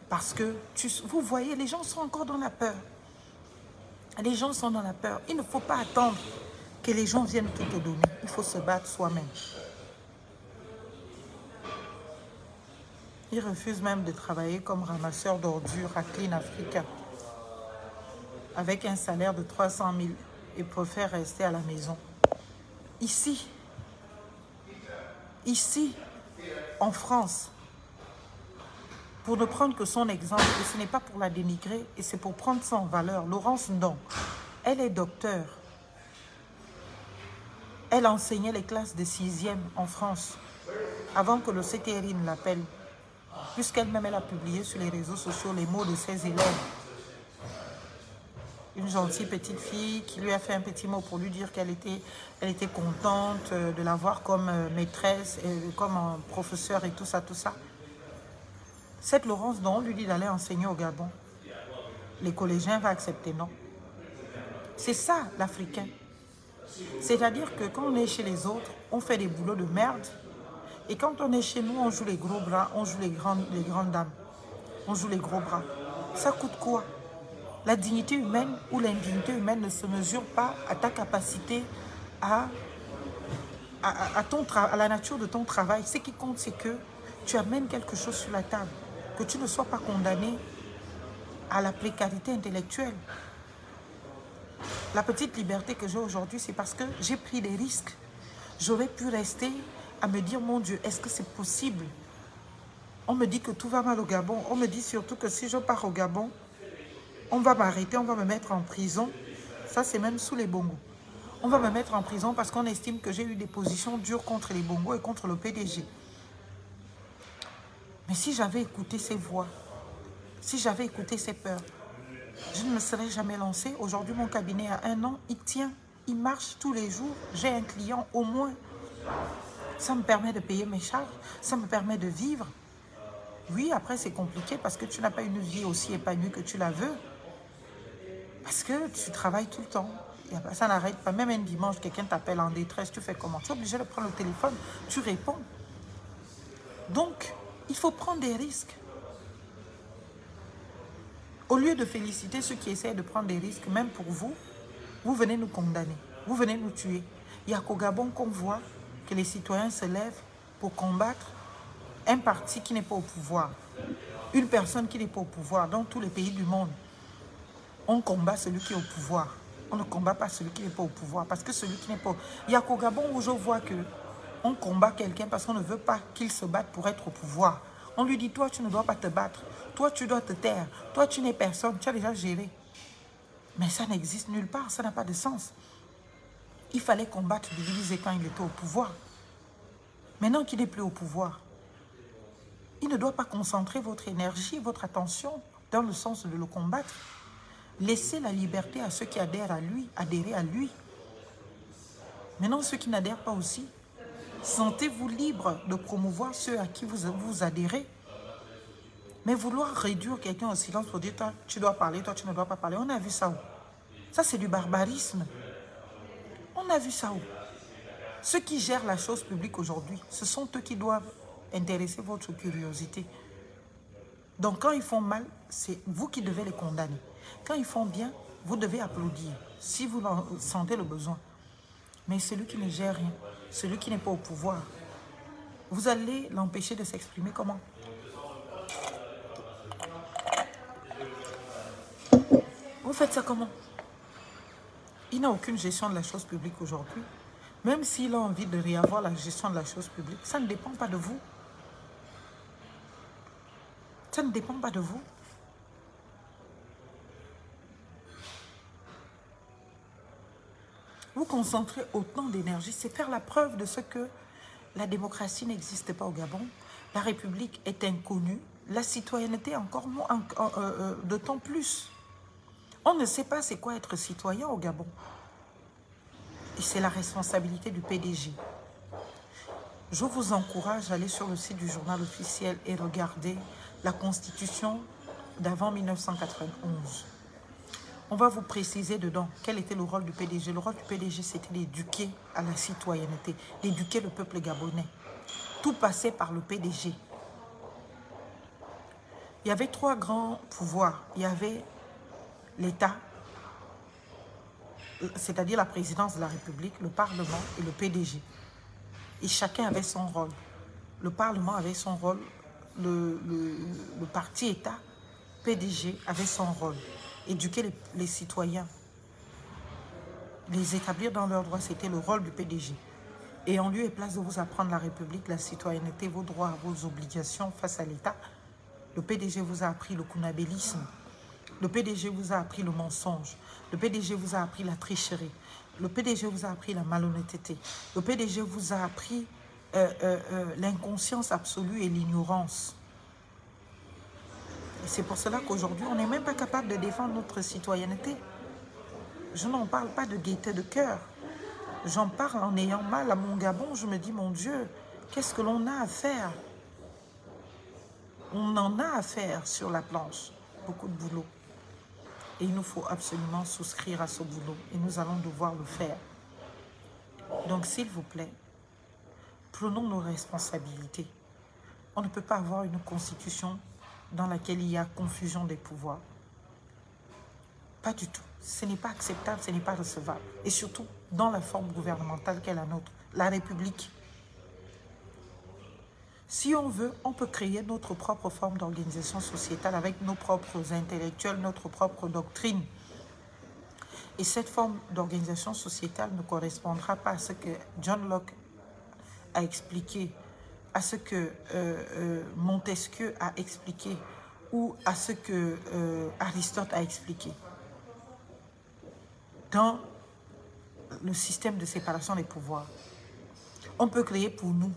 Parce que, vous voyez, les gens sont encore dans la peur. Les gens sont dans la peur. Il ne faut pas attendre que les gens viennent tout te donner. Il faut se battre soi-même. Il refuse même de travailler comme ramasseur d'ordures à Clean Africa avec un salaire de 300 000 et préfère rester à la maison. Ici, en France, pour ne prendre que son exemple, et ce n'est pas pour la dénigrer, et c'est pour prendre ça en valeur. Laurence Ndong, elle est docteure. Elle enseignait les classes de 6e en France, avant que le CTRI ne l'appelle, puisqu'elle-même, elle a publié sur les réseaux sociaux les mots de ses élèves. Une gentille petite fille qui lui a fait un petit mot pour lui dire qu'elle était contente de l'avoir comme maîtresse, comme professeur et tout ça, tout ça. Cette Laurence, dont on lui dit d'aller enseigner au Gabon, les collégiens vont accepter, non? C'est ça, l'Africain. C'est-à-dire que quand on est chez les autres, on fait des boulots de merde. Et quand on est chez nous, on joue les gros bras, on joue les grandes dames. On joue les gros bras. Ça coûte quoi? La dignité humaine ou l'indignité humaine ne se mesure pas à ta capacité à la nature de ton travail. Ce qui compte, c'est que tu amènes quelque chose sur la table. Que tu ne sois pas condamné à la précarité intellectuelle. La petite liberté que j'ai aujourd'hui, c'est parce que j'ai pris des risques. J'aurais pu rester à me dire, mon Dieu, est-ce que c'est possible? On me dit que tout va mal au Gabon. On me dit surtout que si je pars au Gabon, on va m'arrêter, on va me mettre en prison. Ça, c'est même sous les bongos. On va me mettre en prison parce qu'on estime que j'ai eu des positions dures contre les bongos et contre le PDG. Mais si j'avais écouté ces voix, si j'avais écouté ces peurs, je ne me serais jamais lancée. Aujourd'hui, mon cabinet a 1 an, il tient, il marche tous les jours. J'ai un client au moins. Ça me permet de payer mes charges, ça me permet de vivre. Oui, après, c'est compliqué parce que tu n'as pas une vie aussi épanouie que tu la veux. Parce que tu travailles tout le temps. Ça n'arrête pas. Même un dimanche, quelqu'un t'appelle en détresse, tu fais comment? Tu es obligé de prendre le téléphone, tu réponds. Donc, il faut prendre des risques. Au lieu de féliciter ceux qui essaient de prendre des risques, même pour vous, vous venez nous condamner, vous venez nous tuer. Il n'y a qu'au Gabon qu'on voit que les citoyens se lèvent pour combattre un parti qui n'est pas au pouvoir. Une personne qui n'est pas au pouvoir dans tous les pays du monde. On combat celui qui est au pouvoir. On ne combat pas celui qui n'est pas au pouvoir. Parce que celui qui n'est pas... Il n'y a qu'au Gabon où je vois que on combat quelqu'un parce qu'on ne veut pas qu'il se batte pour être au pouvoir. On lui dit, toi, tu ne dois pas te battre. Toi, tu dois te taire. Toi, tu n'es personne. Tu as déjà géré. Mais ça n'existe nulle part. Ça n'a pas de sens. Il fallait combattre diviser quand il était au pouvoir. Maintenant qu'il n'est plus au pouvoir, il ne doit pas concentrer votre énergie, votre attention dans le sens de le combattre. Laissez la liberté à ceux qui adhèrent à lui, adhérer à lui. Maintenant, ceux qui n'adhèrent pas aussi, sentez-vous libre de promouvoir ceux à qui vous adhérez. Mais vouloir réduire quelqu'un au silence pour dire, toi, tu dois parler, toi, tu ne dois pas parler, on a vu ça où? Ça, c'est du barbarisme. On a vu ça où? Ceux qui gèrent la chose publique aujourd'hui, ce sont eux qui doivent intéresser votre curiosité. Donc, quand ils font mal, c'est vous qui devez les condamner. Quand ils font bien, vous devez applaudir, si vous en sentez le besoin. Mais celui qui ne gère rien, celui qui n'est pas au pouvoir, vous allez l'empêcher de s'exprimer comment? Vous faites ça comment? Il n'a aucune gestion de la chose publique aujourd'hui. Même s'il a envie de réavoir la gestion de la chose publique, ça ne dépend pas de vous. Ça ne dépend pas de vous. Vous concentrez autant d'énergie, c'est faire la preuve de ce que la démocratie n'existe pas au Gabon, la République est inconnue, la citoyenneté encore d'autant plus. On ne sait pas c'est quoi être citoyen au Gabon. Et c'est la responsabilité du PDG. Je vous encourage à aller sur le site du journal officiel et regarder la constitution d'avant 1991. On va vous préciser dedans quel était le rôle du PDG. Le rôle du PDG, c'était d'éduquer à la citoyenneté, d'éduquer le peuple gabonais. Tout passait par le PDG. Il y avait 3 grands pouvoirs. Il y avait l'État, c'est-à-dire la présidence de la République, le Parlement et le PDG. Et chacun avait son rôle. Le Parlement avait son rôle, le parti État, PDG, avait son rôle. Éduquer les citoyens, les établir dans leurs droits, c'était le rôle du PDG. Et en lieu et place de vous apprendre la République, la citoyenneté, vos droits, vos obligations face à l'État, le PDG vous a appris le kunabélisme. Le PDG vous a appris le mensonge. Le PDG vous a appris la tricherie. Le PDG vous a appris la malhonnêteté. Le PDG vous a appris l'inconscience absolue et l'ignorance. Et c'est pour cela qu'aujourd'hui, on n'est même pas capable de défendre notre citoyenneté. Je n'en parle pas de gaieté de cœur. J'en parle en ayant mal à mon Gabon. Je me dis, mon Dieu, qu'est-ce que l'on a à faire? On en a à faire sur la planche. Beaucoup de boulot. Et il nous faut absolument souscrire à ce boulot. Et nous allons devoir le faire. Donc, s'il vous plaît, prenons nos responsabilités. On ne peut pas avoir une constitution dans laquelle il y a confusion des pouvoirs. Pas du tout. Ce n'est pas acceptable, ce n'est pas recevable. Et surtout, dans la forme gouvernementale qu'est la nôtre, la République. Si on veut, on peut créer notre propre forme d'organisation sociétale avec nos propres intellectuels, notre propre doctrine. Et cette forme d'organisation sociétale ne correspondra pas à ce que John Locke a expliqué, à ce que Montesquieu a expliqué ou à ce que Aristote a expliqué. Dans le système de séparation des pouvoirs, on peut créer pour nous,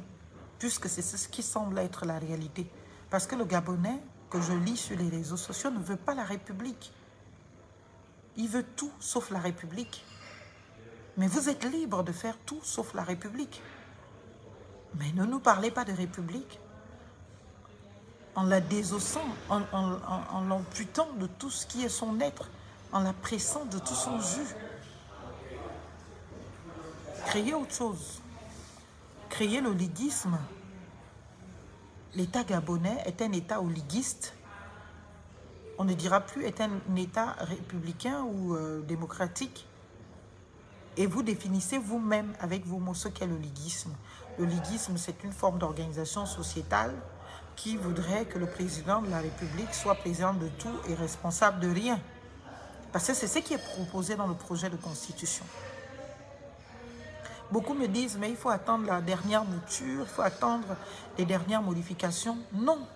puisque c'est ce qui semble être la réalité. Parce que le Gabonais, que je lis sur les réseaux sociaux, ne veut pas la République. Il veut tout sauf la République. Mais vous êtes libre de faire tout sauf la République. Mais ne nous parlez pas de République en la désossant, en l'amputant de tout ce qui est son être, en la pressant de tout son jus. Créez autre chose. Créer le liguisme. L'État gabonais est un État oliguiste. On ne dira plus est un État républicain ou démocratique. Et vous définissez vous-même avec vos mots ce qu'est le liguisme. Le liguisme, c'est une forme d'organisation sociétale qui voudrait que le président de la République soit président de tout et responsable de rien. Parce que c'est ce qui est proposé dans le projet de constitution. Beaucoup me disent, mais il faut attendre la dernière mouture, il faut attendre les dernières modifications. Non,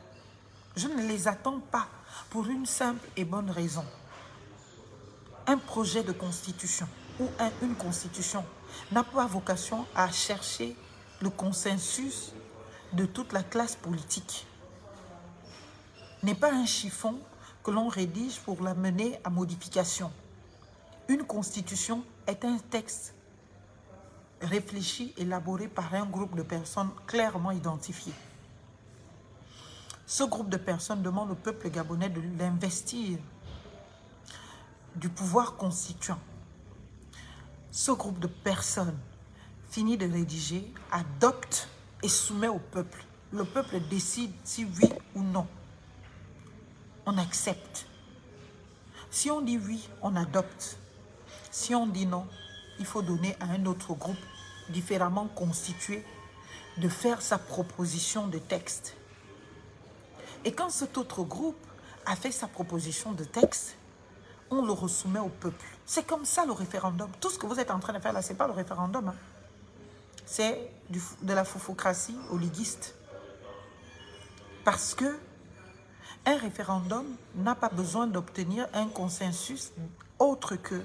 je ne les attends pas pour une simple et bonne raison. Un projet de constitution ou une constitution n'a pas vocation à chercher le consensus de toute la classe politique. N'est pas un chiffon que l'on rédige pour la mener à modification. Une constitution est un texte réfléchi, élaboré par un groupe de personnes clairement identifiées. Ce groupe de personnes demande au peuple gabonais de l'investir du pouvoir constituant. Ce groupe de personnes finit de rédiger, adopte et soumet au peuple. Le peuple décide si oui ou non. On accepte. Si on dit oui, on adopte. Si on dit non, il faut donner à un autre groupe différemment constitué de faire sa proposition de texte. Et quand cet autre groupe a fait sa proposition de texte, on le resoumet au peuple. C'est comme ça le référendum. Tout ce que vous êtes en train de faire là, ce n'est pas le référendum. Hein. C'est de la foufocratie oliguiste. Parce que un référendum n'a pas besoin d'obtenir un consensus autre que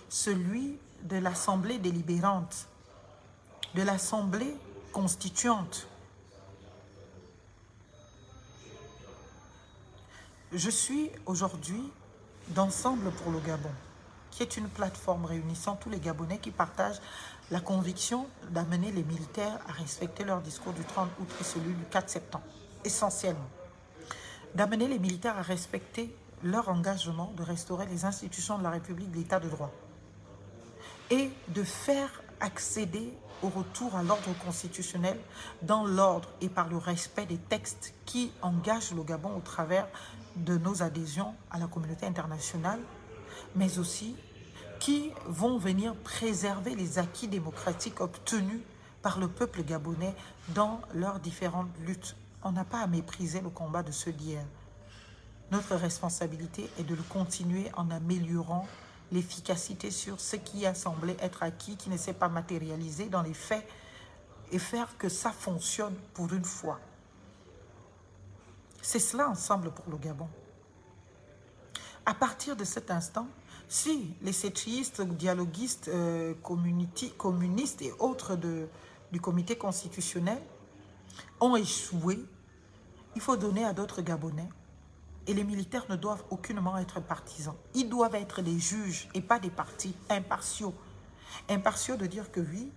celui de l'Assemblée délibérante, de l'Assemblée constituante. Je suis aujourd'hui d'Ensemble pour le Gabon, qui est une plateforme réunissant tous les Gabonais qui partagent la conviction d'amener les militaires à respecter leur discours du 30 août et celui du 4 septembre, essentiellement. D'amener les militaires à respecter leur engagement de restaurer les institutions de la République, de l'État de droit. Et de faire accéder au retour à l'ordre constitutionnel dans l'ordre et par le respect des textes qui engagent le Gabon au travers de nos adhésions à la communauté internationale, mais aussi qui vont venir préserver les acquis démocratiques obtenus par le peuple gabonais dans leurs différentes luttes. On n'a pas à mépriser le combat de ceux d'hier. Notre responsabilité est de le continuer en améliorant l'efficacité sur ce qui a semblé être acquis, qui ne s'est pas matérialisé dans les faits, et faire que ça fonctionne pour une fois. C'est cela ensemble pour le Gabon. À partir de cet instant, si les cétristes, dialoguistes, communistes et autres du comité constitutionnel ont échoué, il faut donner à d'autres Gabonais. Et les militaires ne doivent aucunement être partisans. Ils doivent être des juges et pas des partis impartiaux. Impartiaux de dire que oui,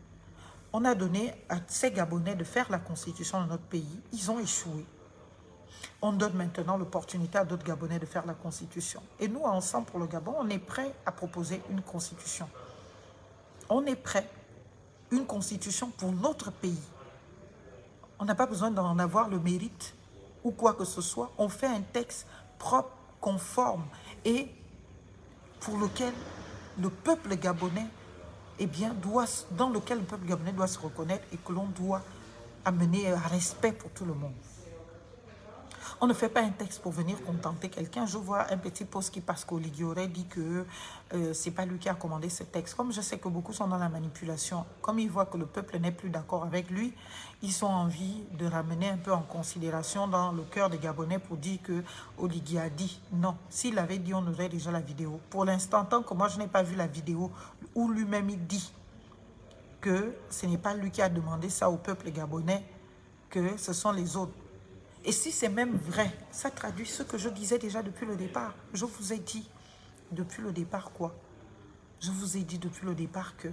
on a donné à ces Gabonais de faire la constitution de notre pays. Ils ont échoué. On donne maintenant l'opportunité à d'autres Gabonais de faire la constitution. Et nous, ensemble pour le Gabon, on est prêt à proposer une constitution. On est prêt. Une constitution pour notre pays. On n'a pas besoin d'en avoir le mérite ou quoi que ce soit. On fait un texte propre, conforme et pour lequel le peuple gabonais, dans lequel le peuple gabonais doit se reconnaître et que l'on doit amener un respect pour tout le monde. On ne fait pas un texte pour venir contenter quelqu'un. Je vois un petit post qui passe qu'Oligui aurait dit que c'est pas lui qui a commandé ce texte. Comme je sais que beaucoup sont dans la manipulation, comme ils voient que le peuple n'est plus d'accord avec lui, ils ont envie de ramener un peu en considération dans le cœur des Gabonais pour dire que Oligui a dit. Non, s'il avait dit, on aurait déjà la vidéo. Pour l'instant, tant que moi je n'ai pas vu la vidéo où lui-même il dit que ce n'est pas lui qui a demandé ça au peuple gabonais, que ce sont les autres. Et si c'est même vrai, ça traduit ce que je disais déjà depuis le départ. Je vous ai dit depuis le départ quoi? Je vous ai dit depuis le départ que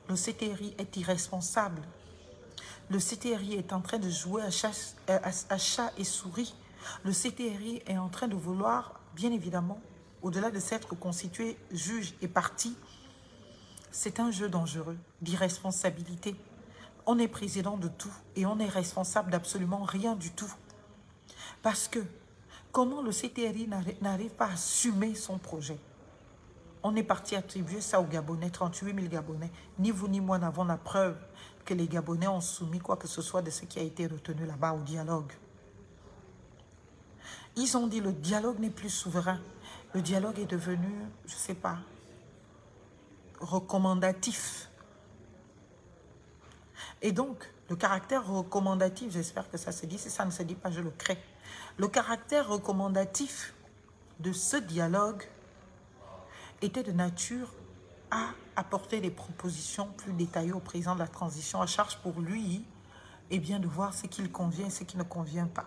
le CTRI est irresponsable. Le CTRI est en train de jouer à chat et souris. Le CTRI est en train de vouloir, bien évidemment, au-delà de s'être constitué juge et parti, c'est un jeu dangereux, d'irresponsabilité. On est président de tout et on est responsable d'absolument rien du tout. Parce que comment le CTRI n'arrive pas à assumer son projet? On est parti attribuer ça aux Gabonais, 38 000 Gabonais. Ni vous ni moi n'avons la preuve que les Gabonais ont soumis quoi que ce soit de ce qui a été retenu là-bas au dialogue. Ils ont dit le dialogue n'est plus souverain. Le dialogue est devenu, je ne sais pas, recommandatif. Et donc, le caractère recommandatif, j'espère que ça se dit, si ça ne se dit pas, je le crée. Le caractère recommandatif de ce dialogue était de nature à apporter des propositions plus détaillées au président de la transition, à charge pour lui, de voir ce qui lui convient et ce qui ne convient pas.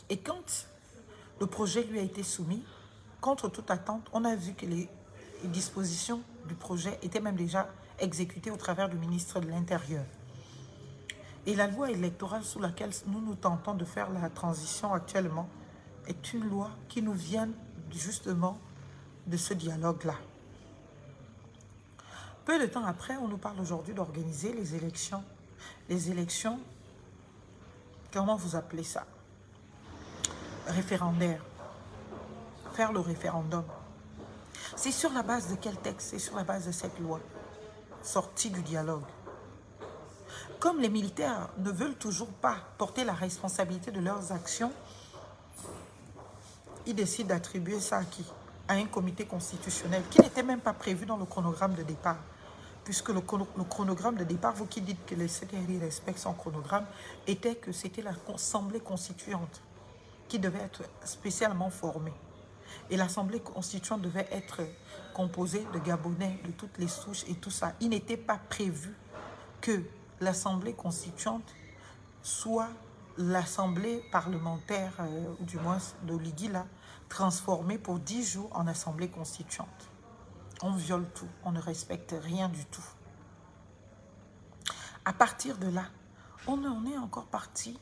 Et quand le projet lui a été soumis, contre toute attente, on a vu que les dispositions du projet étaient même déjà exécutées au travers du ministre de l'Intérieur. Et la loi électorale sous laquelle nous tentons de faire la transition actuellement est une loi qui nous vient justement de ce dialogue-là. Peu de temps après, on nous parle aujourd'hui d'organiser les élections. Les élections, comment vous appelez ça? Référendaires. Faire le référendum. C'est sur la base de quel texte? C'est sur la base de cette loi sortie du dialogue. Comme les militaires ne veulent toujours pas porter la responsabilité de leurs actions, ils décident d'attribuer ça à qui? À un comité constitutionnel qui n'était même pas prévu dans le chronogramme de départ. Puisque le chronogramme de départ, vous qui dites que le CTRI respecte son chronogramme, était que c'était l'Assemblée constituante qui devait être spécialement formée. Et l'Assemblée constituante devait être composée de Gabonais, de toutes les souches et tout ça. Il n'était pas prévu que l'Assemblée constituante soit l'Assemblée parlementaire, ou du moins de l'Oligui, transformée pour 10 jours en Assemblée constituante. On viole tout, on ne respecte rien du tout. À partir de là, on en est encore parti.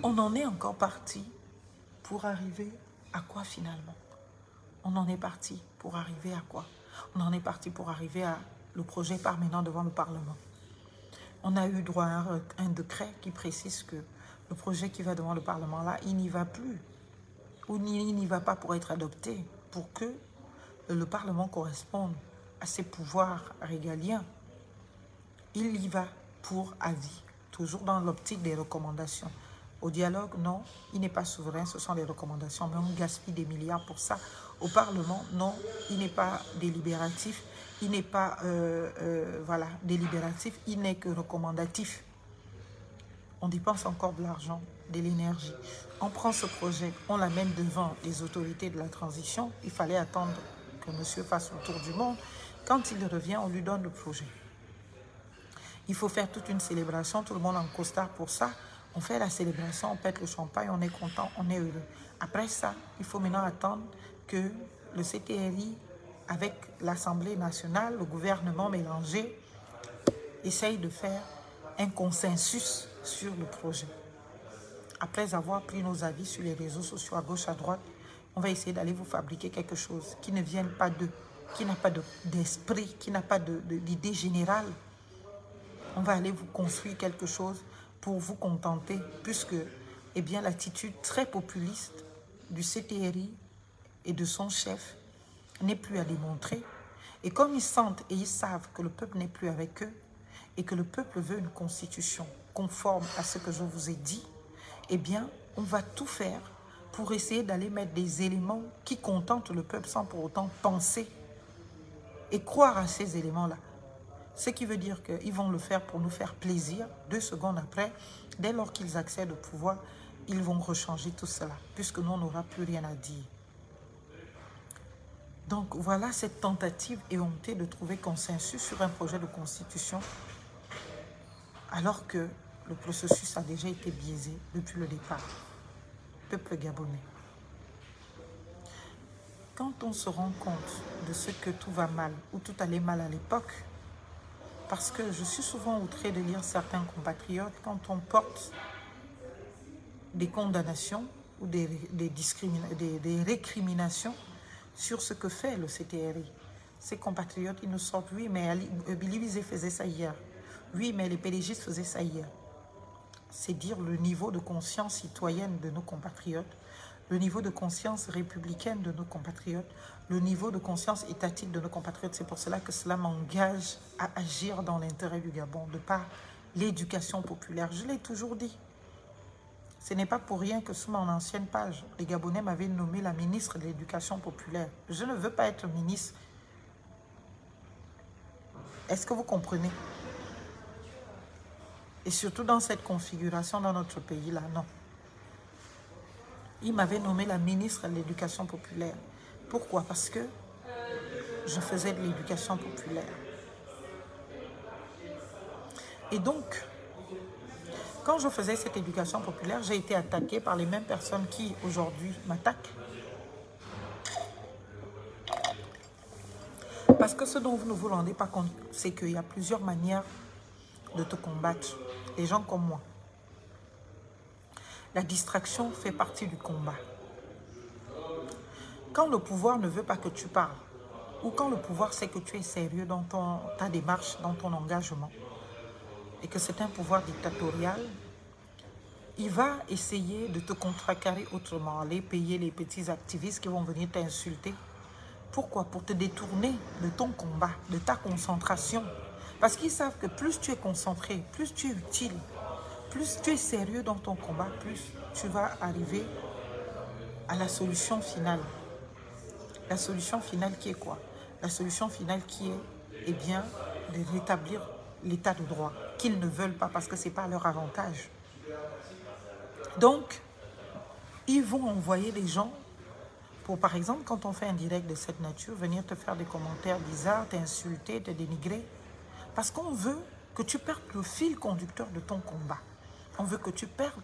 On en est encore parti pour arriver à quoi finalement? On en est parti pour arriver à quoi? On en est parti pour arriver à le projet part maintenant devant le Parlement. On a eu droit à un décret qui précise que le projet qui va devant le Parlement là, il n'y va plus. Ou il n'y va pas pour être adopté, pour que le Parlement corresponde à ses pouvoirs régaliens, il y va pour avis, toujours dans l'optique des recommandations. Au dialogue, non, il n'est pas souverain, ce sont les recommandations, mais on gaspille des milliards pour ça. Au Parlement, non, il n'est pas délibératif, il n'est pas voilà, délibératif, il n'est que recommandatif. On dépense encore de l'argent, de l'énergie. On prend ce projet, on l'amène devant les autorités de la transition. Il fallait attendre que monsieur fasse le tour du monde. Quand il revient, on lui donne le projet. Il faut faire toute une célébration, tout le monde en costard pour ça. On fait la célébration, on pète le champagne, on est content, on est heureux. Après ça, il faut maintenant attendre que le CTRI, avec l'Assemblée nationale, le gouvernement mélangé, essaye de faire un consensus sur le projet. Après avoir pris nos avis sur les réseaux sociaux à gauche, à droite, on va essayer d'aller vous fabriquer quelque chose qui ne vienne pas d'eux, qui n'a pas d'esprit, qui n'a pas d'idée générale. On va aller vous construire quelque chose pour vous contenter, puisque eh bien, l'attitude très populiste du CTRI et de son chef n'est plus à démontrer. Et comme ils sentent et ils savent que le peuple n'est plus avec eux et que le peuple veut une constitution conforme à ce que je vous ai dit, eh bien, on va tout faire pour essayer d'aller mettre des éléments qui contentent le peuple sans pour autant penser et croire à ces éléments-là. Ce qui veut dire qu'ils vont le faire pour nous faire plaisir. 2 secondes après, dès lors qu'ils accèdent au pouvoir, ils vont rechanger tout cela, puisque nous, on n'aura plus rien à dire. Donc voilà cette tentative éhontée de trouver consensus sur un projet de constitution, alors que le processus a déjà été biaisé depuis le départ. Peuple gabonais. Quand on se rend compte de ce que tout va mal, ou tout allait mal à l'époque, parce que je suis souvent outrée de lire certains compatriotes quand on porte des condamnations ou des récriminations sur ce que fait le CTRI. Ces compatriotes, ils nous sortent, oui, mais Billy Bizet faisait ça hier. Oui, mais les pédégistes faisaient ça hier. C'est dire le niveau de conscience citoyenne de nos compatriotes, le niveau de conscience républicaine de nos compatriotes, le niveau de conscience étatique de nos compatriotes. C'est pour cela que cela m'engage à agir dans l'intérêt du Gabon, de par l'éducation populaire. Je l'ai toujours dit. Ce n'est pas pour rien que sous mon ancienne page, les Gabonais m'avaient nommé la ministre de l'éducation populaire. Je ne veux pas être ministre. Est-ce que vous comprenez? Et surtout dans cette configuration dans notre pays-là, non. Il m'avait nommé la ministre de l'éducation populaire. Pourquoi? Parce que je faisais de l'éducation populaire. Et donc, quand je faisais cette éducation populaire, j'ai été attaquée par les mêmes personnes qui, aujourd'hui, m'attaquent. Parce que ce dont vous ne vous rendez pas compte, c'est qu'il y a plusieurs manières de te combattre. Les gens comme moi. La distraction fait partie du combat. Quand le pouvoir ne veut pas que tu parles, ou quand le pouvoir sait que tu es sérieux dans ta démarche, dans ton engagement, et que c'est un pouvoir dictatorial, il va essayer de te contrecarrer autrement, aller payer les petits activistes qui vont venir t'insulter. Pourquoi? Pour te détourner de ton combat, de ta concentration. Parce qu'ils savent que plus tu es concentré, plus tu es utile, plus tu es sérieux dans ton combat, plus tu vas arriver à la solution finale. La solution finale qui est quoi? La solution finale qui est, eh bien, de rétablir l'état de droit, qu'ils ne veulent pas parce que ce n'est pas leur avantage. Donc, ils vont envoyer des gens pour, par exemple, quand on fait un direct de cette nature, venir te faire des commentaires bizarres, t'insulter, te dénigrer. Parce qu'on veut que tu perdes le fil conducteur de ton combat. On veut que tu perdes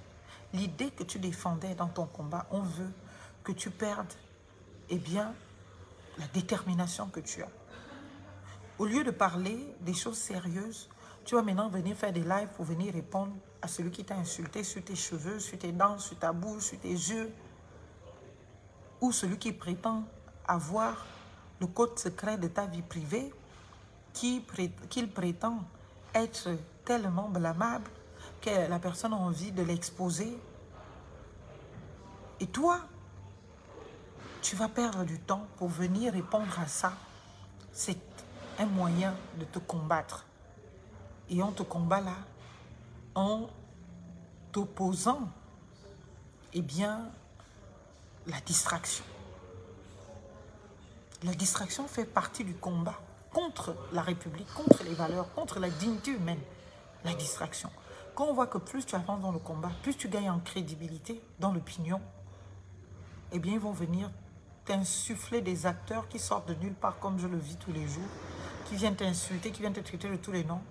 l'idée que tu défendais dans ton combat. On veut que tu perdes, eh bien, la détermination que tu as. Au lieu de parler des choses sérieuses, tu vas maintenant venir faire des lives pour venir répondre à celui qui t'a insulté sur tes cheveux, sur tes dents, sur ta bouche, sur tes yeux. Ou celui qui prétend avoir le code secret de ta vie privée, qu'il prétend être tellement blâmable que la personne a envie de l'exposer. Et toi, Tu vas perdre du temps pour venir répondre à ça. C'est un moyen de te combattre. Et on te combat là en t'opposant, eh bien, la distraction. La distraction fait partie du combat contre la République, contre les valeurs, contre la dignité humaine. La distraction. Quand on voit que plus tu avances dans le combat, plus tu gagnes en crédibilité dans l'opinion, eh bien, ils vont venir t'insuffler des acteurs qui sortent de nulle part, comme je le vis tous les jours, qui viennent t'insulter, qui viennent te traiter de tous les noms.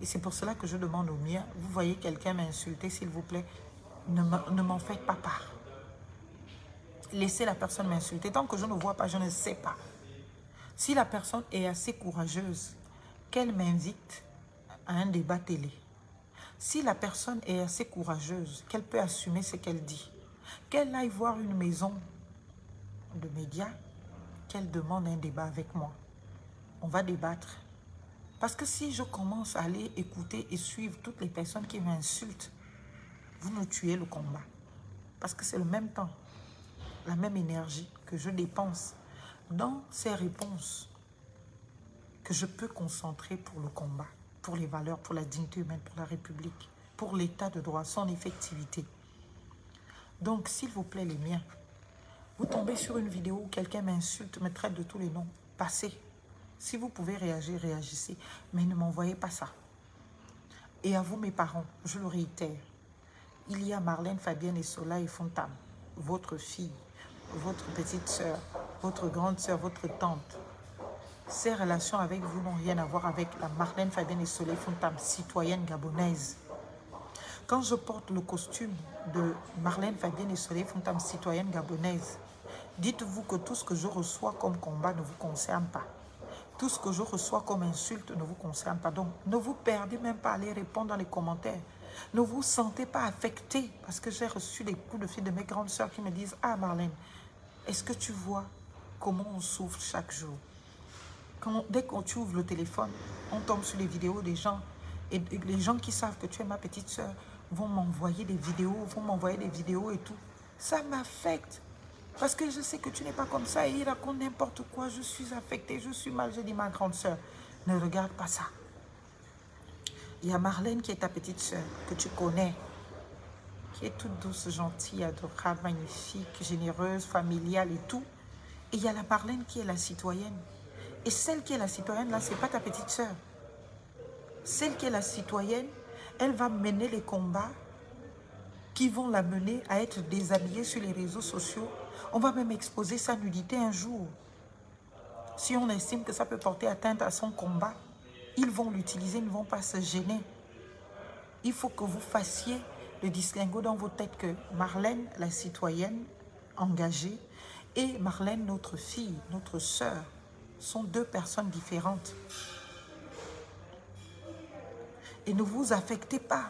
Et c'est pour cela que je demande aux miens, vous voyez quelqu'un m'insulter, s'il vous plaît, ne m'en faites pas part. Laissez la personne m'insulter. Tant que je ne vois pas, je ne sais pas. Si la personne est assez courageuse, qu'elle m'invite à un débat télé. Si la personne est assez courageuse, qu'elle peut assumer ce qu'elle dit, qu'elle aille voir une maison de médias, qu'elle demande un débat avec moi. On va débattre. Parce que si je commence à aller écouter et suivre toutes les personnes qui m'insultent, vous me tuez le combat. Parce que c'est le même temps, la même énergie que je dépense dans ces réponses que je peux concentrer pour le combat, pour les valeurs, pour la dignité humaine, pour la République, pour l'état de droit, son effectivité. Donc, s'il vous plaît, les miens, vous tombez sur une vidéo où quelqu'un m'insulte, me traite de tous les noms, passez. Si vous pouvez réagir, réagissez. Mais ne m'envoyez pas ça. Et à vous, mes parents, je le réitère, il y a Marlène, Fabienne et Sola et Fontam, votre fille, votre petite soeur, votre grande soeur, votre tante. Ces relations avec vous n'ont rien à voir avec la Marlène, Fabienne et Soleil Fontam, citoyenne gabonaise. Quand je porte le costume de Marlène, Fabienne et Soleil Fontam, citoyenne gabonaise, dites-vous que tout ce que je reçois comme combat ne vous concerne pas. Tout ce que je reçois comme insulte ne vous concerne pas. Donc, ne vous perdez même pas à aller répondre dans les commentaires. Ne vous sentez pas affecté parce que j'ai reçu des coups de fil de mes grandes sœurs qui me disent « Ah Marlène, est-ce que tu vois comment on souffre chaque jour ?» Dès qu'on tu ouvres le téléphone, on tombe sur les vidéos des gens. Et les gens qui savent que tu es ma petite soeur vont m'envoyer des vidéos, et tout. Ça m'affecte. Parce que je sais que tu n'es pas comme ça et il raconte n'importe quoi. Je suis affectée, je suis mal. Je dis ma grande soeur, ne regarde pas ça. Il y a Marlène qui est ta petite soeur, que tu connais, qui est toute douce, gentille, adorable, magnifique, généreuse, familiale et tout. Et il y a la Marlène qui est la citoyenne. Et celle qui est la citoyenne, là, ce n'est pas ta petite soeur. Celle qui est la citoyenne, elle va mener les combats qui vont la mener à être déshabillée sur les réseaux sociaux. On va même exposer sa nudité un jour. Si on estime que ça peut porter atteinte à son combat, ils vont l'utiliser, ils ne vont pas se gêner. Il faut que vous fassiez le distinguo dans vos têtes que Marlène, la citoyenne engagée, et Marlène, notre fille, notre sœur, sont deux personnes différentes. Et ne vous affectez pas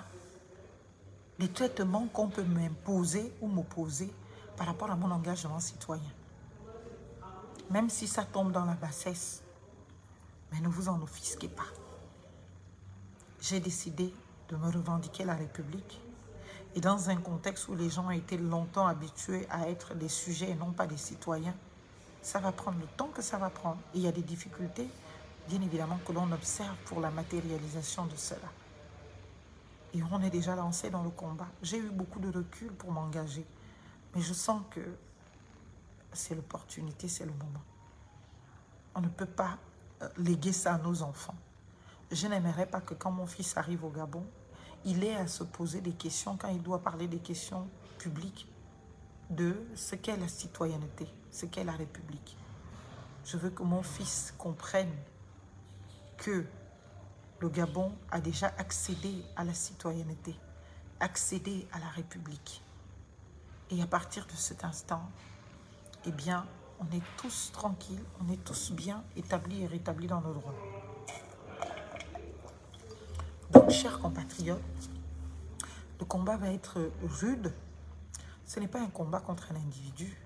les traitements qu'on peut m'imposer ou m'opposer par rapport à mon engagement citoyen. Même si ça tombe dans la bassesse, mais ne vous en offusquez pas. J'ai décidé de me revendiquer la République. Et dans un contexte où les gens ont été longtemps habitués à être des sujets et non pas des citoyens, ça va prendre le temps que ça va prendre. Et il y a des difficultés, bien évidemment, que l'on observe pour la matérialisation de cela. Et on est déjà lancé dans le combat. J'ai eu beaucoup de recul pour m'engager. Mais je sens que c'est l'opportunité, c'est le moment. On ne peut pas léguer ça à nos enfants. Je n'aimerais pas que quand mon fils arrive au Gabon, il ait à se poser des questions quand il doit parler des questions publiques de ce qu'est la citoyenneté, ce qu'est la République. Je veux que mon fils comprenne que le Gabon a déjà accédé à la citoyenneté, accédé à la République. Et à partir de cet instant, eh bien, on est tous tranquilles, on est tous bien établis et rétablis dans nos droits. Donc, chers compatriotes, le combat va être rude. Ce n'est pas un combat contre un individu.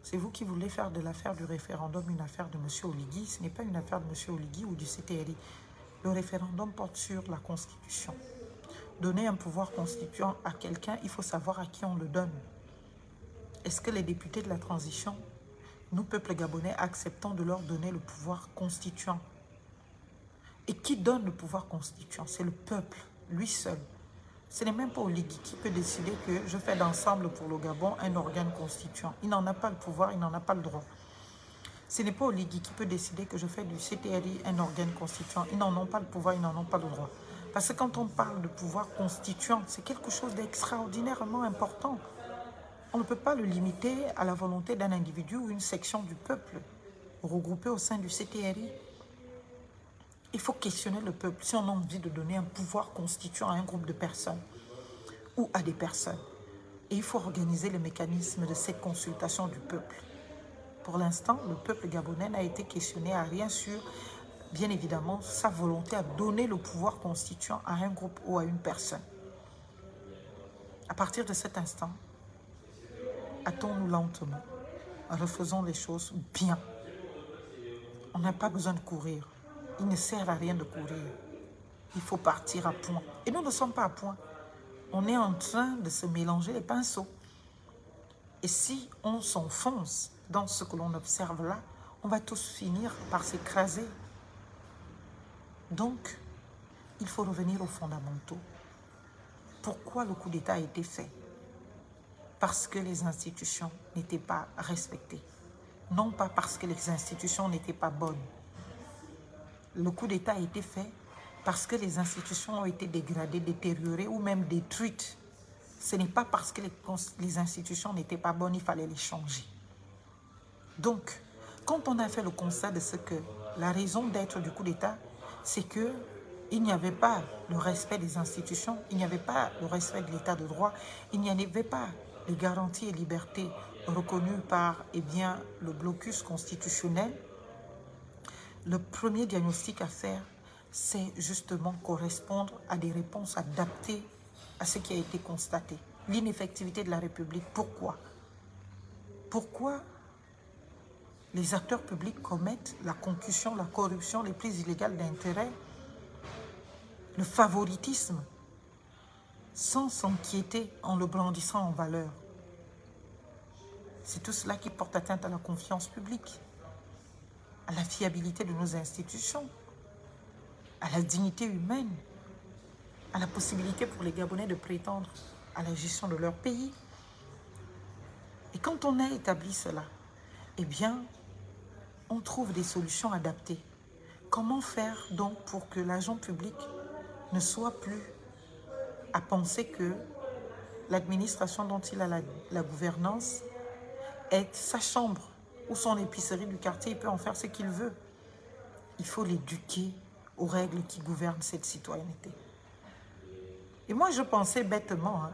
C'est vous qui voulez faire de l'affaire du référendum une affaire de M. Oligui. Ce n'est pas une affaire de M. Oligui ou du CTRI. Le référendum porte sur la Constitution. Donner un pouvoir constituant à quelqu'un, il faut savoir à qui on le donne. est-ce que les députés de la transition, nous, peuple gabonais, acceptons de leur donner le pouvoir constituant? Et qui donne le pouvoir constituant? C'est le peuple, lui seul. Ce n'est même pas Oligui qui peut décider que je fais d'ensemble pour le Gabon un organe constituant. Il n'en a pas le pouvoir, il n'en a pas le droit. Ce n'est pas Oligui qui peut décider que je fais du CTRI un organe constituant. Ils n'en ont pas le pouvoir, ils n'en ont pas le droit. Parce que quand on parle de pouvoir constituant, c'est quelque chose d'extraordinairement important. On ne peut pas le limiter à la volonté d'un individu ou une section du peuple regroupée au sein du CTRI. Il faut questionner le peuple si on a envie de donner un pouvoir constituant à un groupe de personnes ou à des personnes. Et il faut organiser les mécanismes de cette consultation du peuple. Pour l'instant, le peuple gabonais n'a été questionné à rien sur, bien évidemment, sa volonté à donner le pouvoir constituant à un groupe ou à une personne. À partir de cet instant, hâtons-nous lentement, refaisons les choses bien. On n'a pas besoin de courir. Il ne sert à rien de courir. Il faut partir à point. Et nous ne sommes pas à point. On est en train de se mélanger les pinceaux. Et si on s'enfonce dans ce que l'on observe là, on va tous finir par s'écraser. Donc, il faut revenir aux fondamentaux. Pourquoi le coup d'État a été fait? Parce que les institutions n'étaient pas respectées. Non pas parce que les institutions n'étaient pas bonnes. Le coup d'État a été fait parce que les institutions ont été dégradées, détériorées ou même détruites. Ce n'est pas parce que les institutions n'étaient pas bonnes, il fallait les changer. Donc, quand on a fait le constat de ce que la raison d'être du coup d'État, c'est qu'il n'y avait pas le respect des institutions, il n'y avait pas le respect de l'état de droit, il n'y avait pas les garanties et libertés reconnues par le blocus constitutionnel. Le premier diagnostic à faire, c'est justement correspondre à des réponses adaptées à ce qui a été constaté. L'ineffectivité de la République. Pourquoi? Pourquoi les acteurs publics commettent la concussion, la corruption, les prises illégales d'intérêt, le favoritisme, sans s'inquiéter en le brandissant en valeur? C'est tout cela qui porte atteinte à la confiance publique, à la fiabilité de nos institutions, à la dignité humaine, à la possibilité pour les Gabonais de prétendre à la gestion de leur pays. Et quand on a établi cela, eh bien, on trouve des solutions adaptées. Comment faire donc pour que l'agent public ne soit plus à penser que l'administration dont il a la gouvernance est sa chambre ou son épicerie du quartier, il peut en faire ce qu'il veut. Il faut l'éduquer aux règles qui gouvernent cette citoyenneté. Et moi, je pensais bêtement,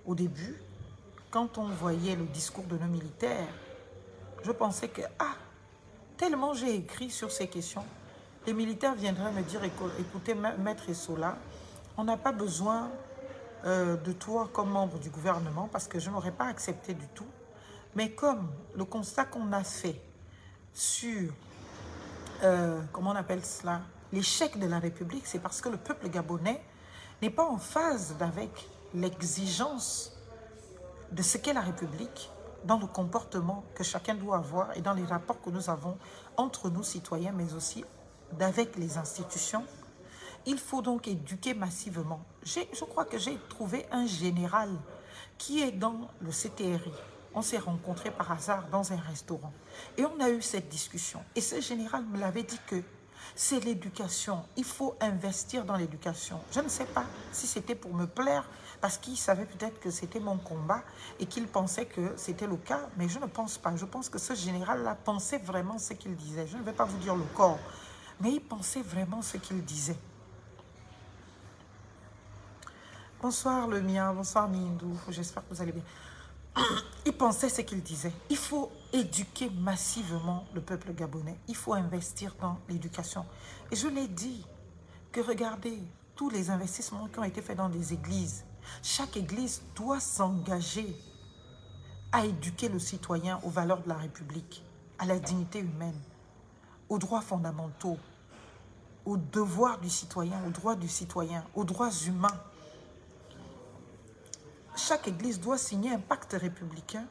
au début, quand on voyait le discours de nos militaires, je pensais que, tellement j'ai écrit sur ces questions, les militaires viendraient me dire, écoutez, maître Essola, on n'a pas besoin de toi comme membre du gouvernement parce que je n'aurais pas accepté du tout. Mais comme le constat qu'on a fait sur, comment on appelle cela, l'échec de la République, c'est parce que le peuple gabonais n'est pas en phase avec l'exigence de ce qu'est la République dans le comportement que chacun doit avoir et dans les rapports que nous avons entre nous citoyens, mais aussi avec les institutions. Il faut donc éduquer massivement. Je crois que j'ai trouvé un général qui est dans le CTRI. On s'est rencontrés par hasard dans un restaurant et on a eu cette discussion. Et ce général me l'avait dit que c'est l'éducation. Il faut investir dans l'éducation. Je ne sais pas si c'était pour me plaire, parce qu'il savait peut-être que c'était mon combat et qu'il pensait que c'était le cas, mais je ne pense pas. Je pense que ce général-là pensait vraiment ce qu'il disait. Je ne vais pas vous dire le corps, mais il pensait vraiment ce qu'il disait. Bonsoir le mien, bonsoir Mindou, j'espère que vous allez bien. Il pensait ce qu'il disait. Il faut éduquer massivement le peuple gabonais. Il faut investir dans l'éducation. Et je l'ai dit, que regardez, tous les investissements qui ont été faits dans des églises, chaque église doit s'engager à éduquer le citoyen aux valeurs de la République, à la dignité humaine, aux droits fondamentaux, aux devoirs du citoyen, aux droits du citoyen, aux droits humains. Chaque église doit signer un pacte républicain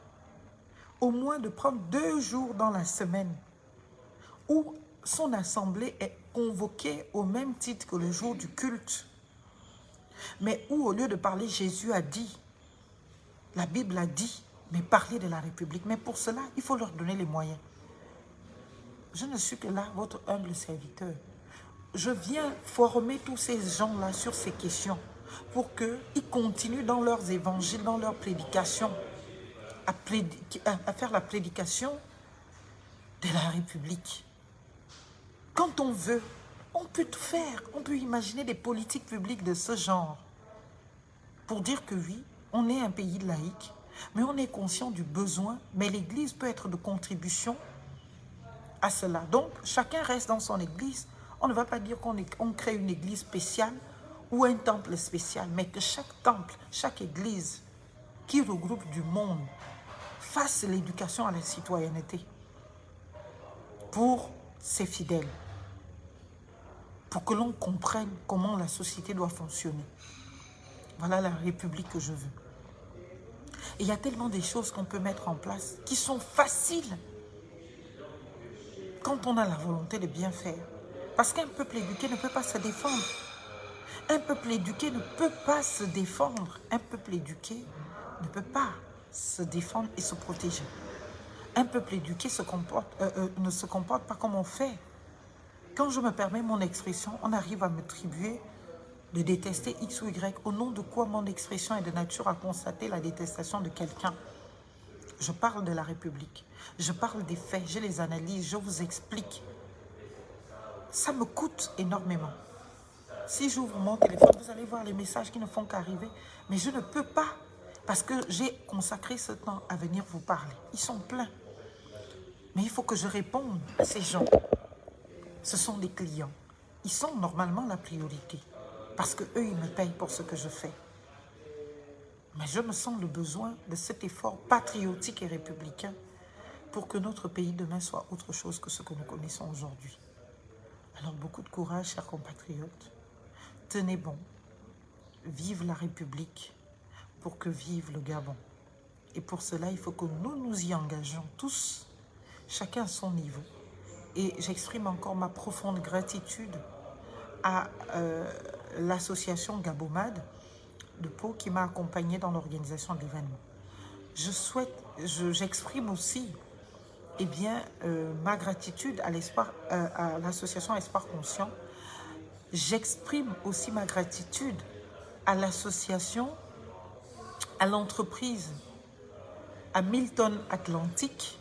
au moins de prendre 2 jours dans la semaine où son assemblée est convoquée au même titre que le jour du culte. Mais où au lieu de parler, Jésus a dit, la Bible a dit, mais parler de la République. Mais pour cela, il faut leur donner les moyens. Je ne suis que là, votre humble serviteur. Je viens former tous ces gens-là sur ces questions pour qu'ils continuent dans leurs évangiles, dans leurs prédications, à faire la prédication de la République. Quand on veut, on peut tout faire. On peut imaginer des politiques publiques de ce genre pour dire que oui, on est un pays laïque, mais on est conscient du besoin, mais l'Église peut être de contribution à cela. Donc, chacun reste dans son Église. On ne va pas dire qu'on crée une Église spéciale ou un temple spécial, mais que chaque temple, chaque Église qui regroupe du monde fasse l'éducation à la citoyenneté pour ses fidèles, pour que l'on comprenne comment la société doit fonctionner. Voilà la République que je veux. Et il y a tellement de choses qu'on peut mettre en place qui sont faciles quand on a la volonté de bien faire. Parce qu'un peuple éduqué ne peut pas se défendre. Un peuple éduqué ne peut pas se défendre. Un peuple éduqué ne peut pas se défendre et se protéger. Un peuple éduqué ne se comporte pas comme on fait. Quand je me permets mon expression, on arrive à me tribuer de détester X ou Y. Au nom de quoi mon expression est de nature à constater la détestation de quelqu'un. Je parle de la République. Je parle des faits, je les analyse, je vous explique. Ça me coûte énormément. Si j'ouvre mon téléphone, vous allez voir les messages qui ne font qu'arriver. Mais je ne peux pas, parce que j'ai consacré ce temps à venir vous parler. Ils sont pleins. Mais il faut que je réponde à ces gens. Ce sont des clients. Ils sont normalement la priorité. Parce qu'eux, ils me payent pour ce que je fais. Mais je me sens le besoin de cet effort patriotique et républicain pour que notre pays demain soit autre chose que ce que nous connaissons aujourd'hui. Alors beaucoup de courage, chers compatriotes. Tenez bon. Vive la République pour que vive le Gabon. Et pour cela, il faut que nous nous y engagions tous, chacun à son niveau. Et j'exprime encore ma profonde gratitude à l'association Gabomad de Pau qui m'a accompagné dans l'organisation de l'événement. J'exprime aussi ma gratitude à l'association Espoir Conscient. J'exprime aussi ma gratitude à l'association, à l'entreprise Hamilton Atlantic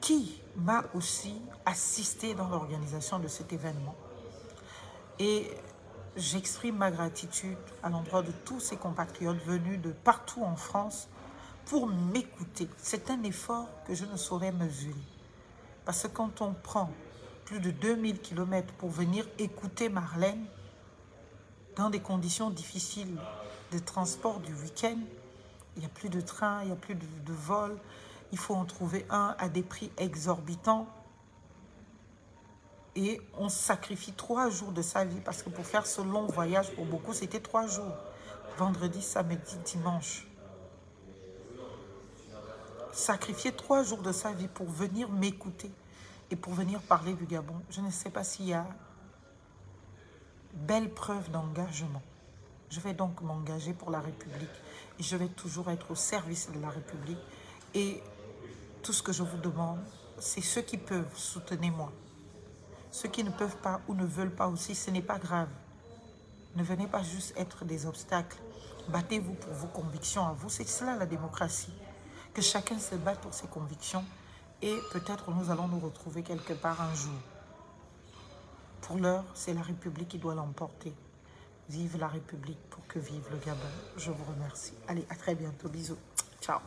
qui m'a aussi assisté dans l'organisation de cet événement. Et j'exprime ma gratitude à l'endroit de tous ces compatriotes venus de partout en France pour m'écouter. C'est un effort que je ne saurais mesurer. Parce que quand on prend plus de 2000 km pour venir écouter Marlène, dans des conditions difficiles de transport du week-end, il n'y a plus de train, il n'y a plus de vol, il faut en trouver un à des prix exorbitants. Et on sacrifie 3 jours de sa vie parce que pour faire ce long voyage, pour beaucoup, c'était 3 jours. Vendredi, samedi, dimanche. Sacrifier 3 jours de sa vie pour venir m'écouter et pour venir parler du Gabon. Je ne sais pas s'il y a belle preuve d'engagement. Je vais donc m'engager pour la République et je vais toujours être au service de la République. Et tout ce que je vous demande, c'est ceux qui peuvent, soutenez-moi. Ceux qui ne peuvent pas ou ne veulent pas aussi, ce n'est pas grave. Ne venez pas juste être des obstacles. Battez-vous pour vos convictions à vous. C'est cela la démocratie. Que chacun se batte pour ses convictions et peut-être nous allons nous retrouver quelque part un jour. Pour l'heure, c'est la République qui doit l'emporter. Vive la République pour que vive le Gabon. Je vous remercie. Allez, à très bientôt. Bisous. Ciao.